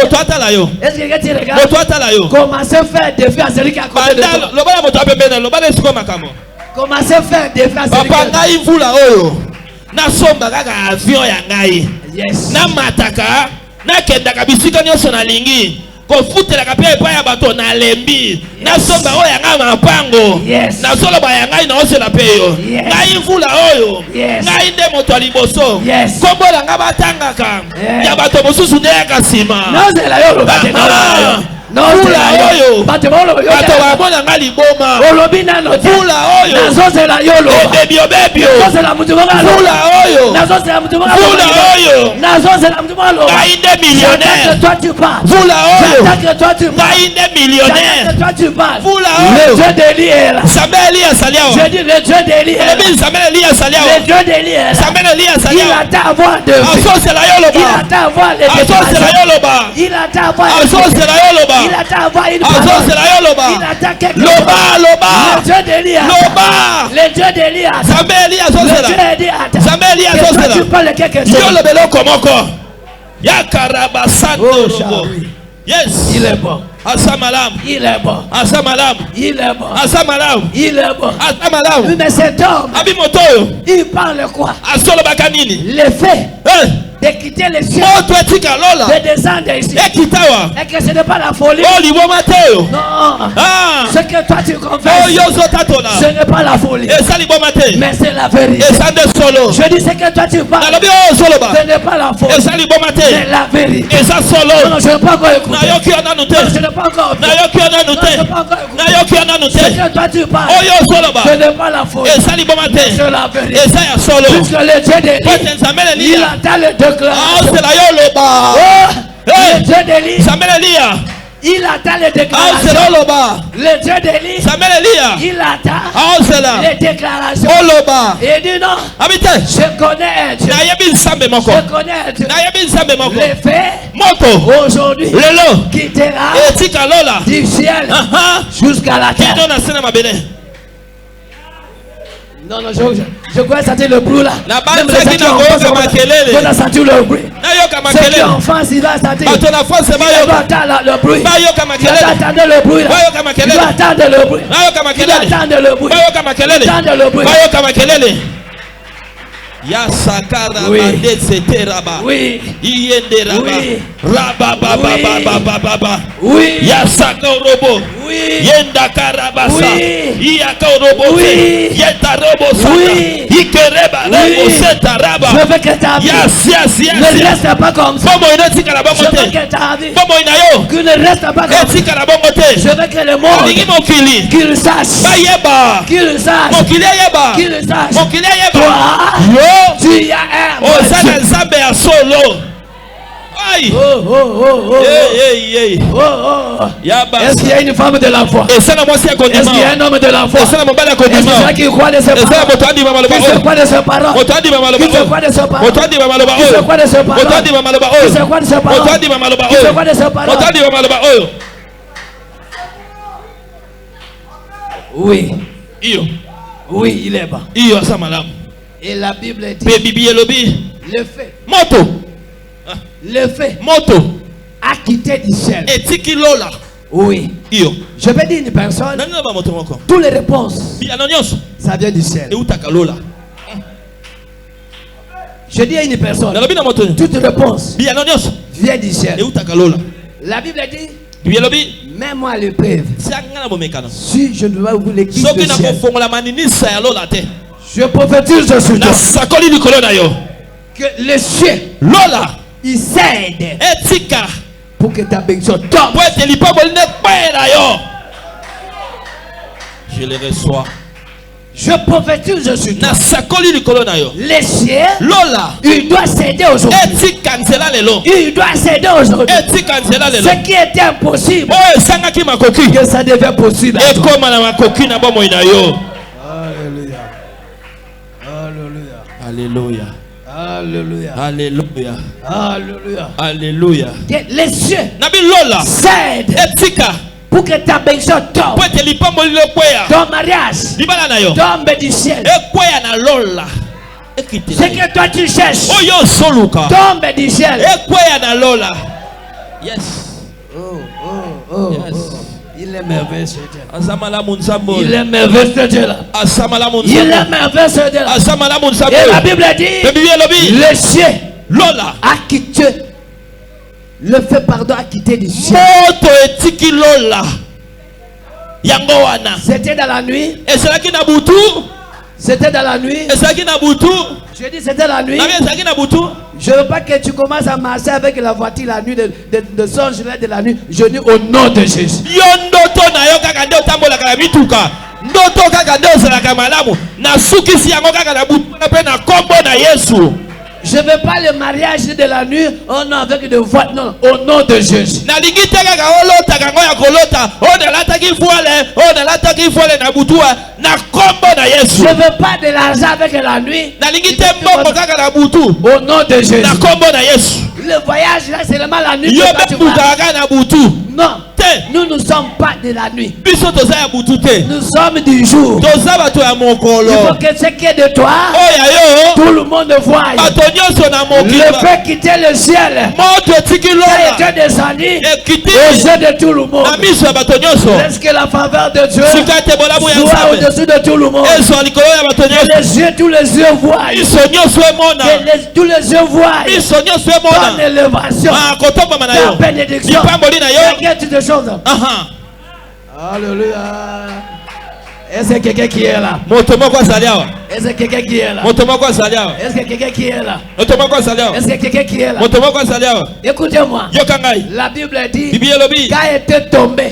Est-ce que quelqu'un qui te regarde? Commencez à faire des faits à celui qui est à côté de toi. Commencez à faire des faits à celui qui est à côté de toi. Yes. kofutelaka pe epai ya bato na lembi nasomba oyo yanga mapango nasoloba ya ngai naosela pe yo ngai mvula oyo ngai nde moto ya liboso kombo na nga batangaka ya bato mosusu nde yaka nsima mvula oyo bato bamona nga liboma mvula oyo ebebiobebio mvula oyo ngai nde millionnaire mvula oyo ngai nde millionnaire mvula oyo Nzambe Eliya asali awa ebi Nzambe Eliya asali awa Nzambe Eliya asali awa asosela yo loba asosela yo loba asosela yo loba asosela yo loba loba Nzambe Eliya asosela Nzambe Eliya asosela yo lobelo komoko yakarabasando robo. Yes, il est bon. Asamalam. Il est bon. Asamalam. Il est bon. Asamalam. Il est bon. Asamalam. Mais cet homme, il parle quoi? Les faits de quitter les cieux, de descendre ici, et que ce n'est pas la folie. Non. Ce que toi tu confesses, ce n'est pas la folie, mais c'est la vérité. Je dis ce que toi tu parles, ce n'est pas la folie, c'est la vérité. Non, je n'ai pas encore écouté. Je n'ai pas encore écouté. Ce que toi tu parles, ce n'est pas la folie, c'est la vérité. Puisque le Dieu d'Élie, il attend le déclaration. Le Dieu d'Élie, il attend les déclarations. Le Dieu d'Élie, il attend les déclarations. Et il dit non, je connais un Dieu. Je connais un Dieu. Les faits aujourd'hui quittera du ciel jusqu'à la terre. Non, non, je crois sentir le bruit là. Même les gens qui ont senti le bruit. Ceux qui ont enfance, ils doivent sentir. Ils doivent attendre le bruit. Ils doivent attendre le bruit là. Ils doivent attendre le bruit. Ils doivent attendre le bruit. Attendre le bruit. Yasakara bande seteraba. Oui. Iyenderaba. Oui. Rababa baba baba baba. Oui. Yasaka robo. Yenda karabasa. Iyaka robote. Yeta robosata. Ikereba roboseta raba. Je veux que ta vie ne reste pas comme ça. Je veux que ta vie ne reste pas comme ça. Je veux que le monde qu'il sache. Qu'il sache. Qu'il sache. Toi, tu y as un. Est-ce qu'il y a une femme de la foi? Est-ce qu'il y a un homme de la foi? Est-ce qu'il y a qui croit de ses paroles? Qui se croit de ses paroles? Qui se croit de ses paroles? Qui se croit de ses paroles? Qui se croit de ses paroles? Qui se croit de ses paroles? Oui. Oui, il est bas. Et la Bible dit le fait. Le fait a quitté du ciel. Oui. Je vais dire une personne. Toutes les réponses, ça vient du ciel. Je dis à une personne, toute réponse vient du ciel. La Bible dit, même moi le preuve. Si je ne vais vous l'église du ciel, je prophétise sur toi que le ciel il cède pour que ta bénédiction tombe. Je les reçois. Je prophétise sur toi. Le ciel, il doit céder aujourd'hui. Il doit céder aujourd'hui. Ce qui était impossible, que ça devient possible. Alléluia. Alléluia. Alléluia. Alléluia. Alléluia. Alléluia. Les cieux cèdent pour que ta bénédiction tombe. Ton mariage tombe du ciel. Ce que toi tu cherches tombe du ciel. Yes. Yes. Il est merveilleux ce Dieu. Il est merveilleux ce Dieu là. Il est merveilleux ce Dieu là. Et la Bible dit, le ciel a quitté. Le fait pardon a quitté du ciel. C'était dans la nuit. C'était dans la nuit. Je dis c'était la nuit. Je ne veux pas que tu commences à marcher avec la voiture la nuit de songe de la nuit. Je dis au nom de Jésus. Je ne veux pas le mariage de la nuit avec des voix. Non, au nom de Jésus. Je ne veux pas de l'argent avec la nuit. Au nom de Jésus. Le voyage là, c'est seulement la nuit. Non. Nous ne sommes pas de la nuit. Nous sommes du jour. Il faut que ce qui est de toi, tout le monde voit. Le fait quitter le ciel a été descendu aux yeux de tout le monde. Est-ce que la faveur de Dieu soit au-dessus de tout le monde? Que tous les yeux voient. Tous les yeux voient ton élévation, ta bénédiction, ta choses. Alléluia. Est-ce que quelqu'un qui est là? Est-ce que quelqu'un qui est là? Est-ce que quelqu'un qui est là? Est-ce que quelqu'un qui est là? Écoutez-moi. La Bible dit, quand il était tombé,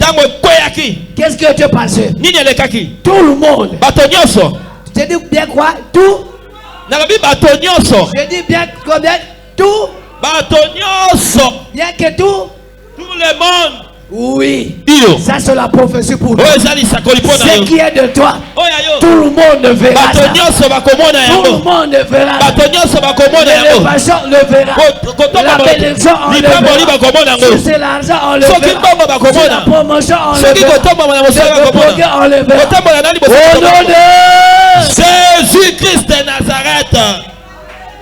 qu'est-ce que Dieu passait? Tout le monde. Tu dis bien quoi? Tout. Je dis bien combien? Tout. Bien que tout. Tout le monde. Oui. Ça c'est la prophétie pour nous. Ce qui est de toi, tout le monde verra ça. Tout le monde verra. L'élévation le verra. La bénédiction on le verra. Si c'est l'argent on le verra. Si la promotion on le verra. Le progrès on le verra. Au nom de Jésus-Christ de Nazareth.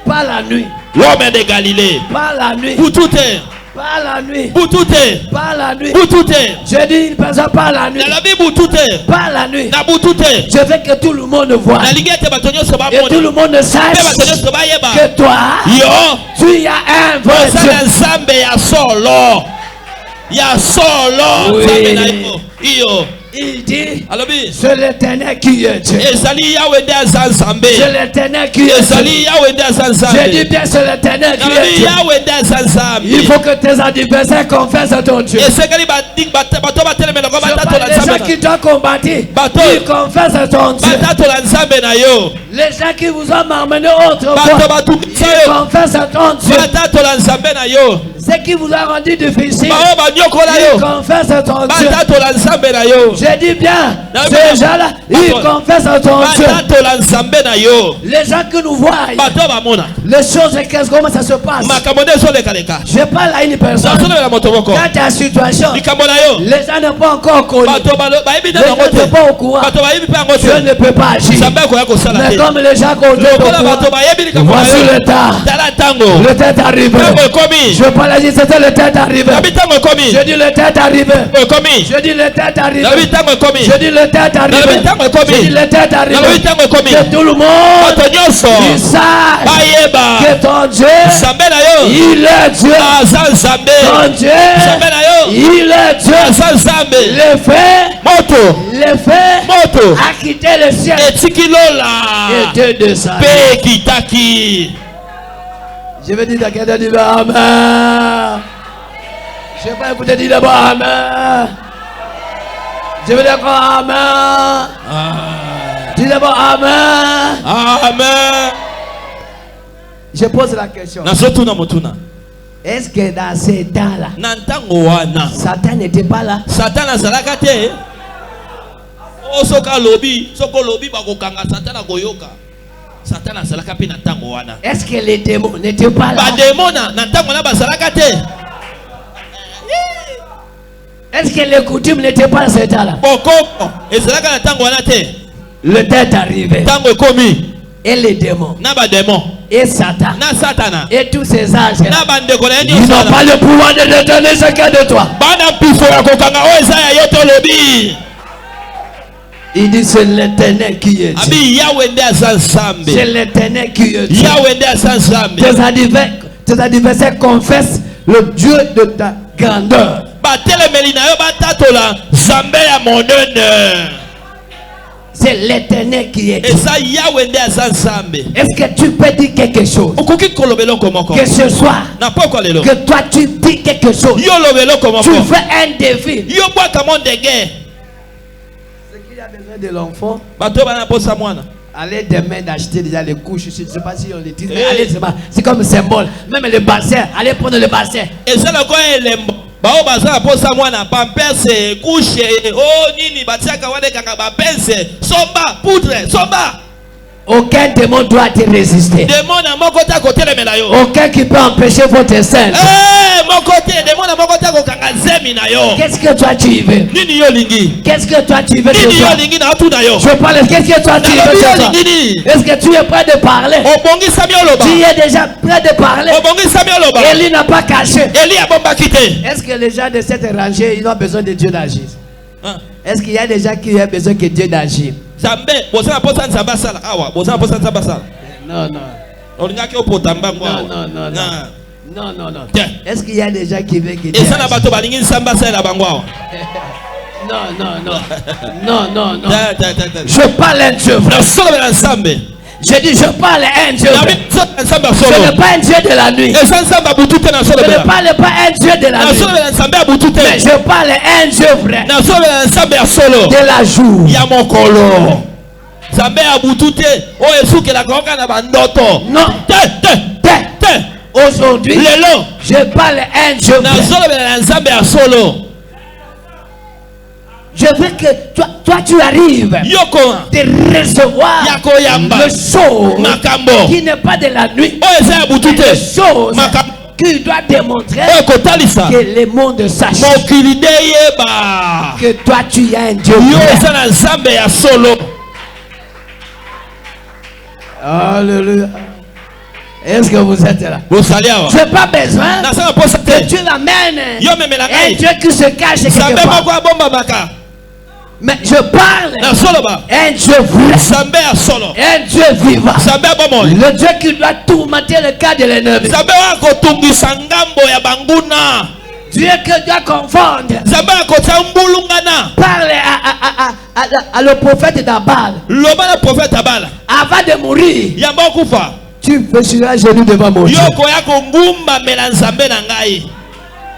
Pas la nuit. L'homme de Galilée. Pas la nuit. Pour tout est. Pas la nuit. Boutouté. Pas la nuit. Boutouté. Je dis une personne pas la nuit. Dans la vie boutouté. Pas la nuit. Na boutouté. Je veux que tout le monde voit. Et tout le monde sache que toi, tu as un vrai Dieu. Ya solo. Oui. Il dit, c'est l'Éternel qui est Dieu. C'est l'Éternel qui est Dieu. J'ai dit bien, c'est l'Éternel qui est Dieu. Il faut que tes adversaires confessent à ton Dieu. Les gens qui t'ont combattu, ils confessent à ton Dieu. Les gens qui vous ont emmené autrefois, ils confessent à ton Dieu. Ceux qui vous ont rendu difficile, ils confessent à ton Dieu. J'ai dit bien, ces gens-là, ils confessent à ton Dieu. Les gens que nous voient, les choses, comment ça se passe. Je parle à une personne. Quand tu as situation, les gens ne sont pas encore connus. Les gens ne sont pas au courant. Dieu ne peut pas agir. Mais comme les gens qu'on voici le temps. Le temps est arrivé. Je parle à dire c'était le temps est arrivé. Je dis le temps est arrivé. Je dis le temps est arrivé. Je dis le temps est arrivé. Je dis le temps est arrivé. Que tout le monde il sache que ton Dieu, il est Dieu. Ton Dieu, il est Dieu. Le fait a quitté le ciel et de ça. Je vais dire à quelqu'un de dire Amen. Je vais pas écouter dire d'abord Amen. Je vais dire encore Amen. Dis d'abord Amen. Amen. Je pose la question. Est-ce que dans ces temps-là, Satan n'était pas là? Satan n'a pas été. Oh, soka lobby, Satan a goyoka. Satan a salaka pe na tango wana. Est-ce que les démons n'étaient pas là? Ba démons na tango na ba salaka te. Est-ce que les coutumes n'étaient pas dans ce temps-là? Boko, et salaka na tango wana te. Le temps est arrivé. Tango komi. Et les démons. Na ba démons. Et Satan. Na Satana. Et tous ces anges. Na ba ndeko na ils n'ont pas le pouvoir de détourner chacun de toi. Bana pifo ya kokanga o eza ya yoto lobi. Il dit c'est l'Éternel qui est Dieu. C'est l'Éternel qui est Dieu. Tes adversaires confessent le Dieu de ta grandeur. C'est l'Éternel qui est Dieu. Est-ce que tu peux dire quelque chose? Que ce soir, que toi tu dis quelque chose. Tu fais un défi. Il a besoin de l'enfant. Allez demain d'acheter déjà les couches. Je ne sais pas si on les dit, mais allez, c'est comme un symbole. Même les bassins, allez prendre le bassin. Et c'est le aucun démon doit te résister. Aucun qui peut empêcher votre scène. Qu'est-ce que toi tu veux? Qu'est-ce que toi tu veux? Je parle. Qu'est-ce que toi tu veux? Est-ce que tu es prêt de parler? Tu es déjà prêt de parler? Élie n'a pas caché. Est-ce que les gens de cette rangée ils ont besoin de Dieu d'agir? Est-ce qu'il y a des gens qui ont besoin que Dieu d'agir? Non, non. Est-ce qu'il y a des gens qui veulent que Dieu agisse? Non. Je parle un Dieu vrai. Je dis, je parle à un Dieu vrai. Ce n'est pas un Dieu de la nuit. Je ne parle pas à un Dieu de la nuit. Mais je parle à un Dieu vrai. De la jour. Non. Aujourd'hui, je parle à un Dieu vrai. Je veux que toi tu arrives de recevoir le chose qui n'est pas de la nuit. Le chose qui doit démontrer que le monde sache que toi tu as un Dieu. Alléluia. Est-ce que vous êtes là? Je n'ai pas besoin que tu l'amènes un Dieu qui se cache quelque part. Mais je parle un Dieu vrai, un Dieu vivant, le Dieu qui doit tourmenter le cas de l'ennemi. Dieu que doit confondre. Parle à le prophète d'Abal. Avant de mourir, tu seras genoux devant mon Dieu.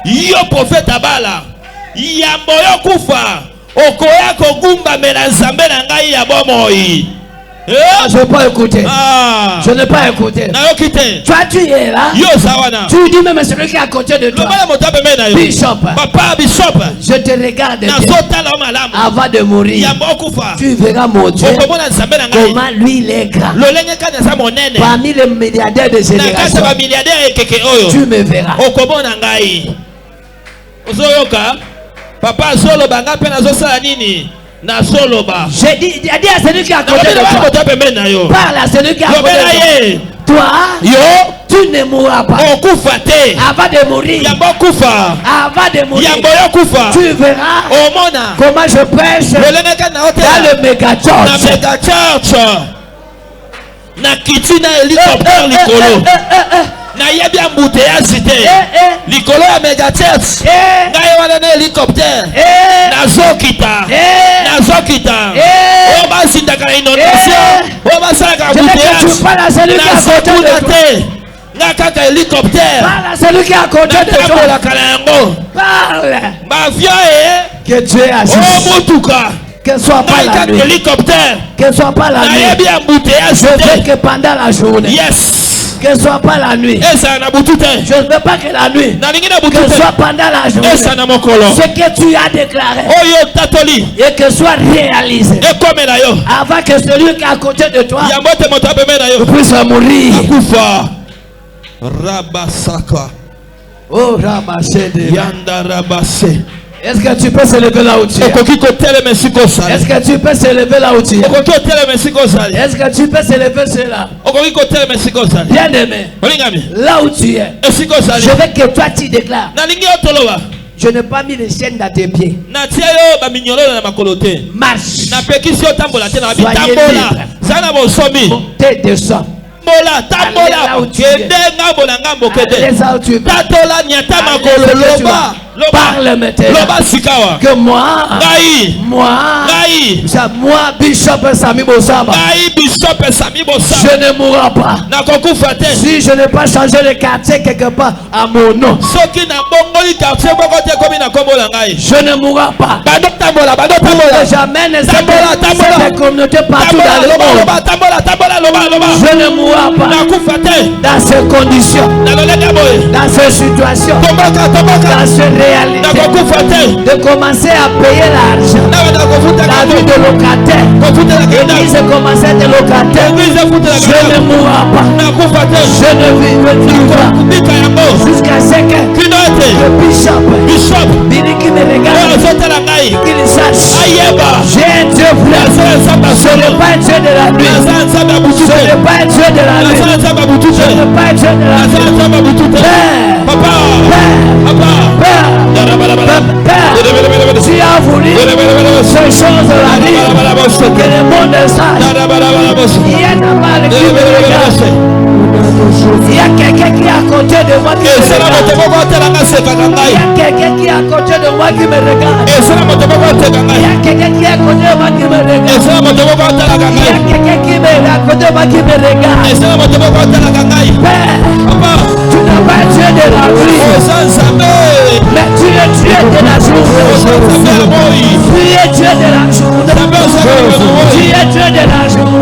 Yo prophète Abala. Yambo yo kufa. Okoya kogumba melanzambe na ngai ya bomoi. Je n'ai pas écouté. Je n'ai pas écouté. Toi tu es là. Tu dis même celui qui est à côté de toi. Bishop. Papa Bishop. Je te regarde bien. Avant de mourir. Tu verras mon Dieu. Comment lui il est grand. Parmi les milliardaires de génération. Tu me verras. Papa solo banga pena zo sala nini na solo ba. J'ai dit à celui qui est à côté de toi. Parle à celui qui est à côté de toi. Toi, tu ne mourras pas. Avant de mourir. Avant de mourir. Tu verras comment je prêche dans le méga church. Na kitina hélicoptère likolo. Na yebi ambuteya cité. Likolo ya mega church. Ngai wana na hélicoptère. Nazokita. O basinda ka inondation. O basala ka ambuteya. Na kaka hélicoptère. Parle à celui qui est à côté de toi. Parle. Mafia que Dieu agisse. Oh mutuka. Que ce soit pas la nuit. Hélicoptère. Que ce soit pas la nuit. Je veux que pendant la journée. Yes. Que ce soit pas la nuit. Je ne veux pas que la nuit. Que ce soit pendant la journée. Ce que tu as déclaré. Et que ce soit réalisé. Avant que celui qui est à côté de toi puisse mourir. Rabasaka. Oh Rabasede. Yanda Rabase. Est-ce que tu peux se lever là où tu es? Est-ce que tu peux se lever là où tu es? Est-ce que tu peux se lever là? Bien aimé, là où tu es, je veux que toi tu déclares. Je n'ai pas mis les chaînes dans tes pieds. Marche. Soyez libre. Montez, descends. Parle maintenant que moi Bishop Sami Bosamba, je ne mourrai pas si je n'ai pas changé le quartier quelque part à mon nom. Je ne mourrai pas. J'amène cette communauté partout dans le monde. Je ne mourrai pas dans ces conditions, dans ces situations, dans ces réalités, de commencer à payer l'argent, la vie de locataire, l'église commencer à être locataire. Je ne mourrai pas, je ne vivrai pas jusqu'à ce que le bishop Billy qui me regarde, qu'il sache, j'ai un Dieu plein. Ce n'est pas un Dieu de la nuit, ce n'est pas un Dieu de la nuit, ce n'est pas un Dieu de la nuit. Père, tu as voulu ces choses de la vie, que le monde sache. Il y a un mal qui me regarde. Il y a quelqu'un qui est à côté de moi qui me regarde. Il y a quelqu'un qui est à côté de moi qui me regarde. Il y a quelqu'un qui est à côté de moi qui me regarde. Il y a quelqu'un qui est à côté de moi qui me regarde. Père, tu n'as pas Dieu de la nuit, mais tu es Dieu de la journée. Tu es Dieu de la journée. Tu es Dieu de la journée.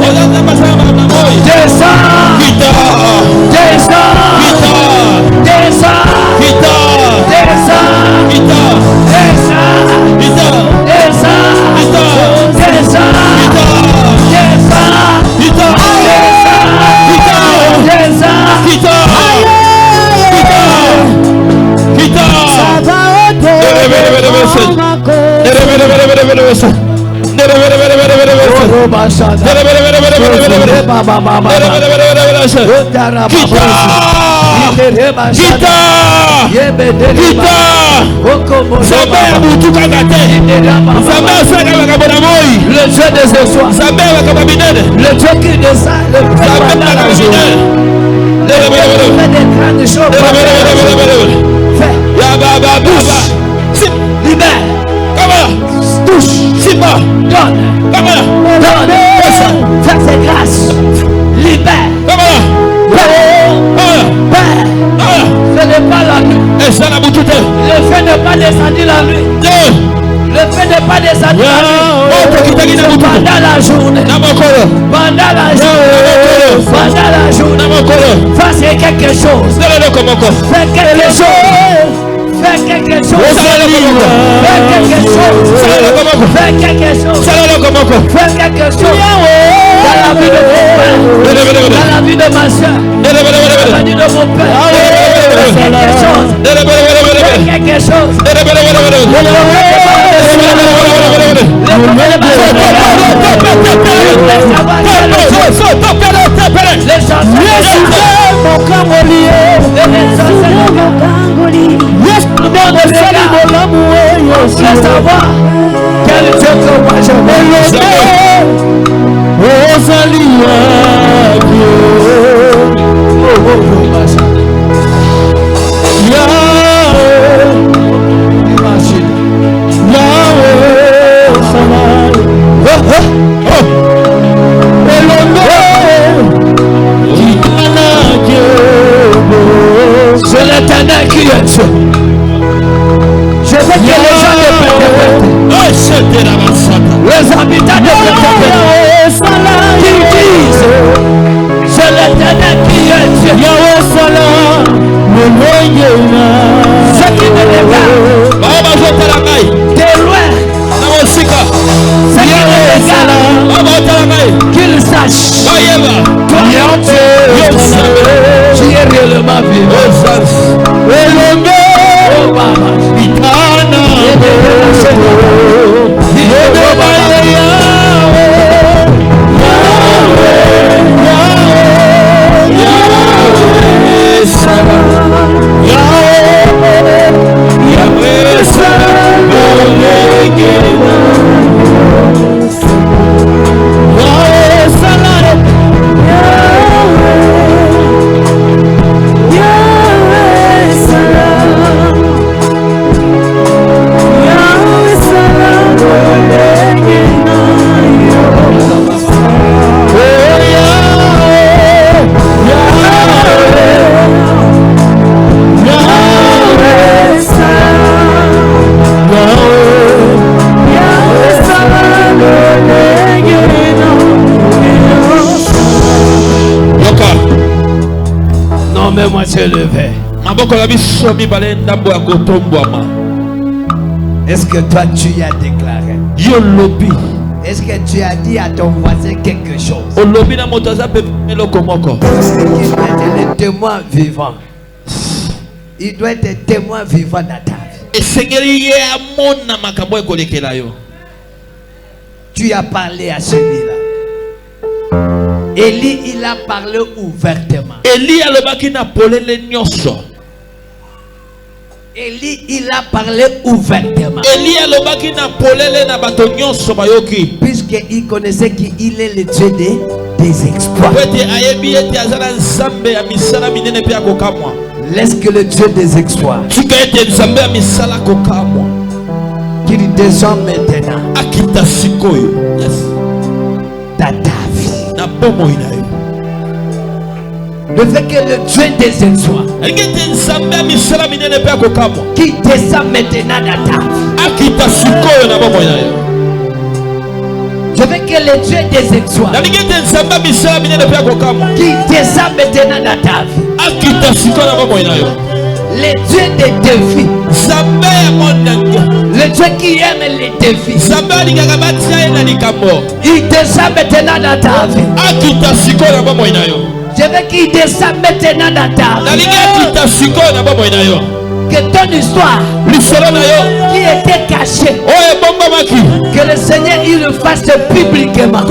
Le Dieu des espoirs, le Dieu qui descend, le Dieu de la journée, le Dieu qui fait des grandes choses. Le fait de ne pas descendre la nuit. Le fait de ne pas descendre la nuit. Pendant la journée. Pendant la journée. Pendant la journée. Fais quelque chose. Fais quelque chose. Fais quelque chose. Fais quelque chose. Fais quelque chose. Fais quelque chose. Dans la vie de mon père. Dans la vie de ma soeur. Dans la vie de mon père. Fais quelque chose. Fais quelque chose. Savoir quel Dieu que moi je veux. C'est l'Éternel qui est Dieu. Je veux que les gens de Pentecôte, les habitants de Pentecôte, qui disent, c'est l'Éternel qui est Dieu. Ceux qui me regardent, de loin, ceux qui me regardent, qu'ils sachent, tu es réellement vivant. Moi se lever. Est-ce que toi tu as déclaré? Est-ce que tu as dit à ton voisin quelque chose? Parce qu'il doit être le témoin vivant. Il doit être témoin vivant dans ta vie. Tu as parlé à celui-là. Élie, il a parlé ouvertement. Élie, il a parlé ouvertement. Puisqu'il connaissait qu'il est le Dieu des exploits. Laisse que le Dieu des exploits qu'il descende maintenant dans ta vie. Le fait que le Dieu des exploits qui descend maintenant dans ta vie. Je veux que le Dieu des exploits qui descend maintenant dans ta vie. Le Dieu des défis. Le Dieu qui aime les défis. Il descend maintenant dans ta vie. Je veux qu'il descende maintenant dans ta vie. Que ton histoire qui était cachée, que le Seigneur il le fasse publiquement.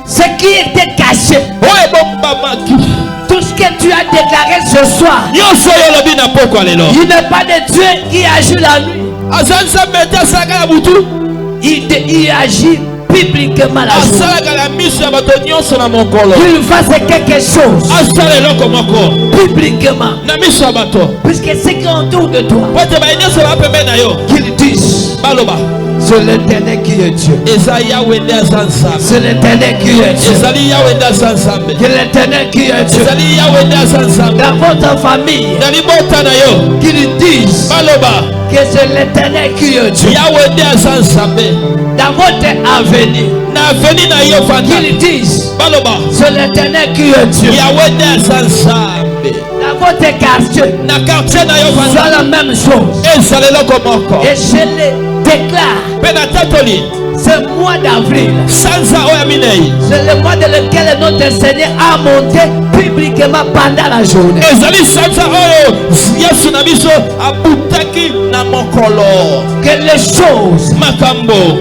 Ce qui était caché, tout ce que tu as déclaré ce soir, il n'est pas de Dieu qui agit la nuit. Il agit publiquement la journée. Il fasse quelque chose publiquement. Puisque ceux qui sont autour de toi, qu'ils disent, C'est l'Éternel qui est Dieu. C'est l'Éternel qui est Dieu. C'est l'Éternel qui est Dieu. Dans votre famille, qu'ils disent que c'est l'Éternel qui est Dieu. Dans votre avenir, qu'ils disent c'est l'Éternel qui est Dieu. Dans votre quartier, c'est la même chose. Et je le déclare. Ce mois d'avril, c'est le mois dans lequel notre Seigneur a monté publiquement pendant la journée. Que les choses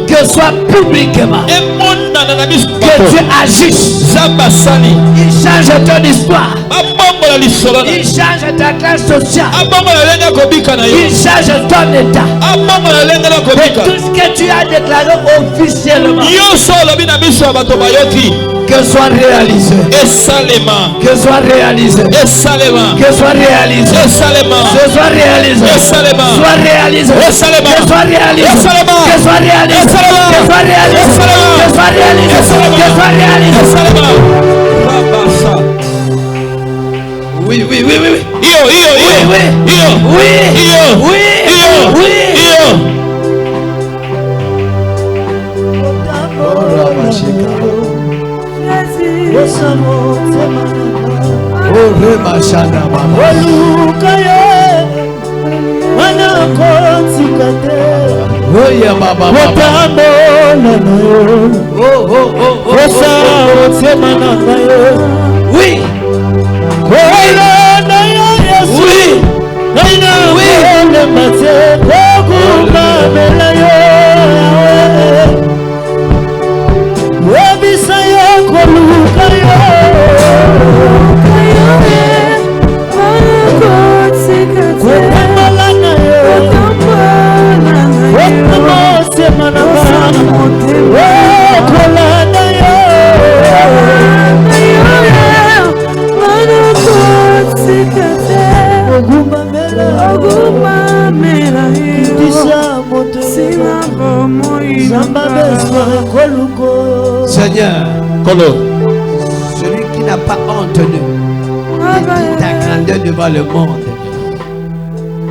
que soient publiquement, que Dieu agisse. Il change ton histoire. Il change ta classe sociale. Il change ton état. Et tout ce que tu as déclaré officiellement, que soit réalisé. Que soit réalisé. Que soit réalisé. Que soit réalisé. Soit réalisé. Soit réalisé. Que soit réalisé. Que soit réalisé. Que soit réalisé. Que soit réalisé. Que soit réalisé. Oui, oui, oui, oui. Oui. Seigneur, celui qui n'a pas honte de ta grandeur devant le monde,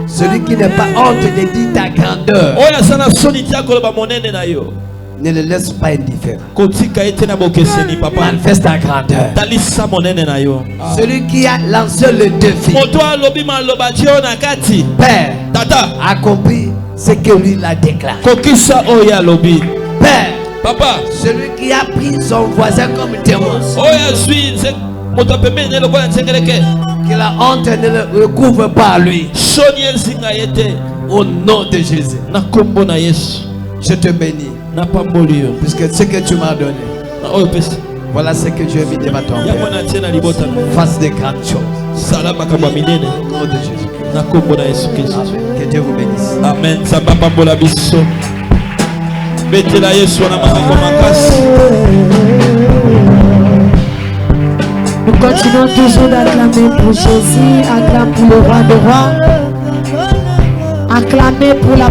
celui qui n'a pas honte de dire ta grandeur, ne le laisse pas indifférent. Manifeste ta grandeur. Celui qui a lancé le défi, Père, a compris ce que lui l'a déclaré. Père, Papa, celui qui a pris son voisin comme témoin, que la honte ne le recouvre pas lui. Au nom de Jésus, je te bénis. Puisque ce que tu m'as donné, voilà ce que Dieu a mis devant ton Père. Fasse des grandes choses. Au nom de Jésus. Que Dieu vous bénisse. Amen. Nous continuons toujours d'acclamer pour Jésus, acclamer pour le roi de rois, acclamer pour la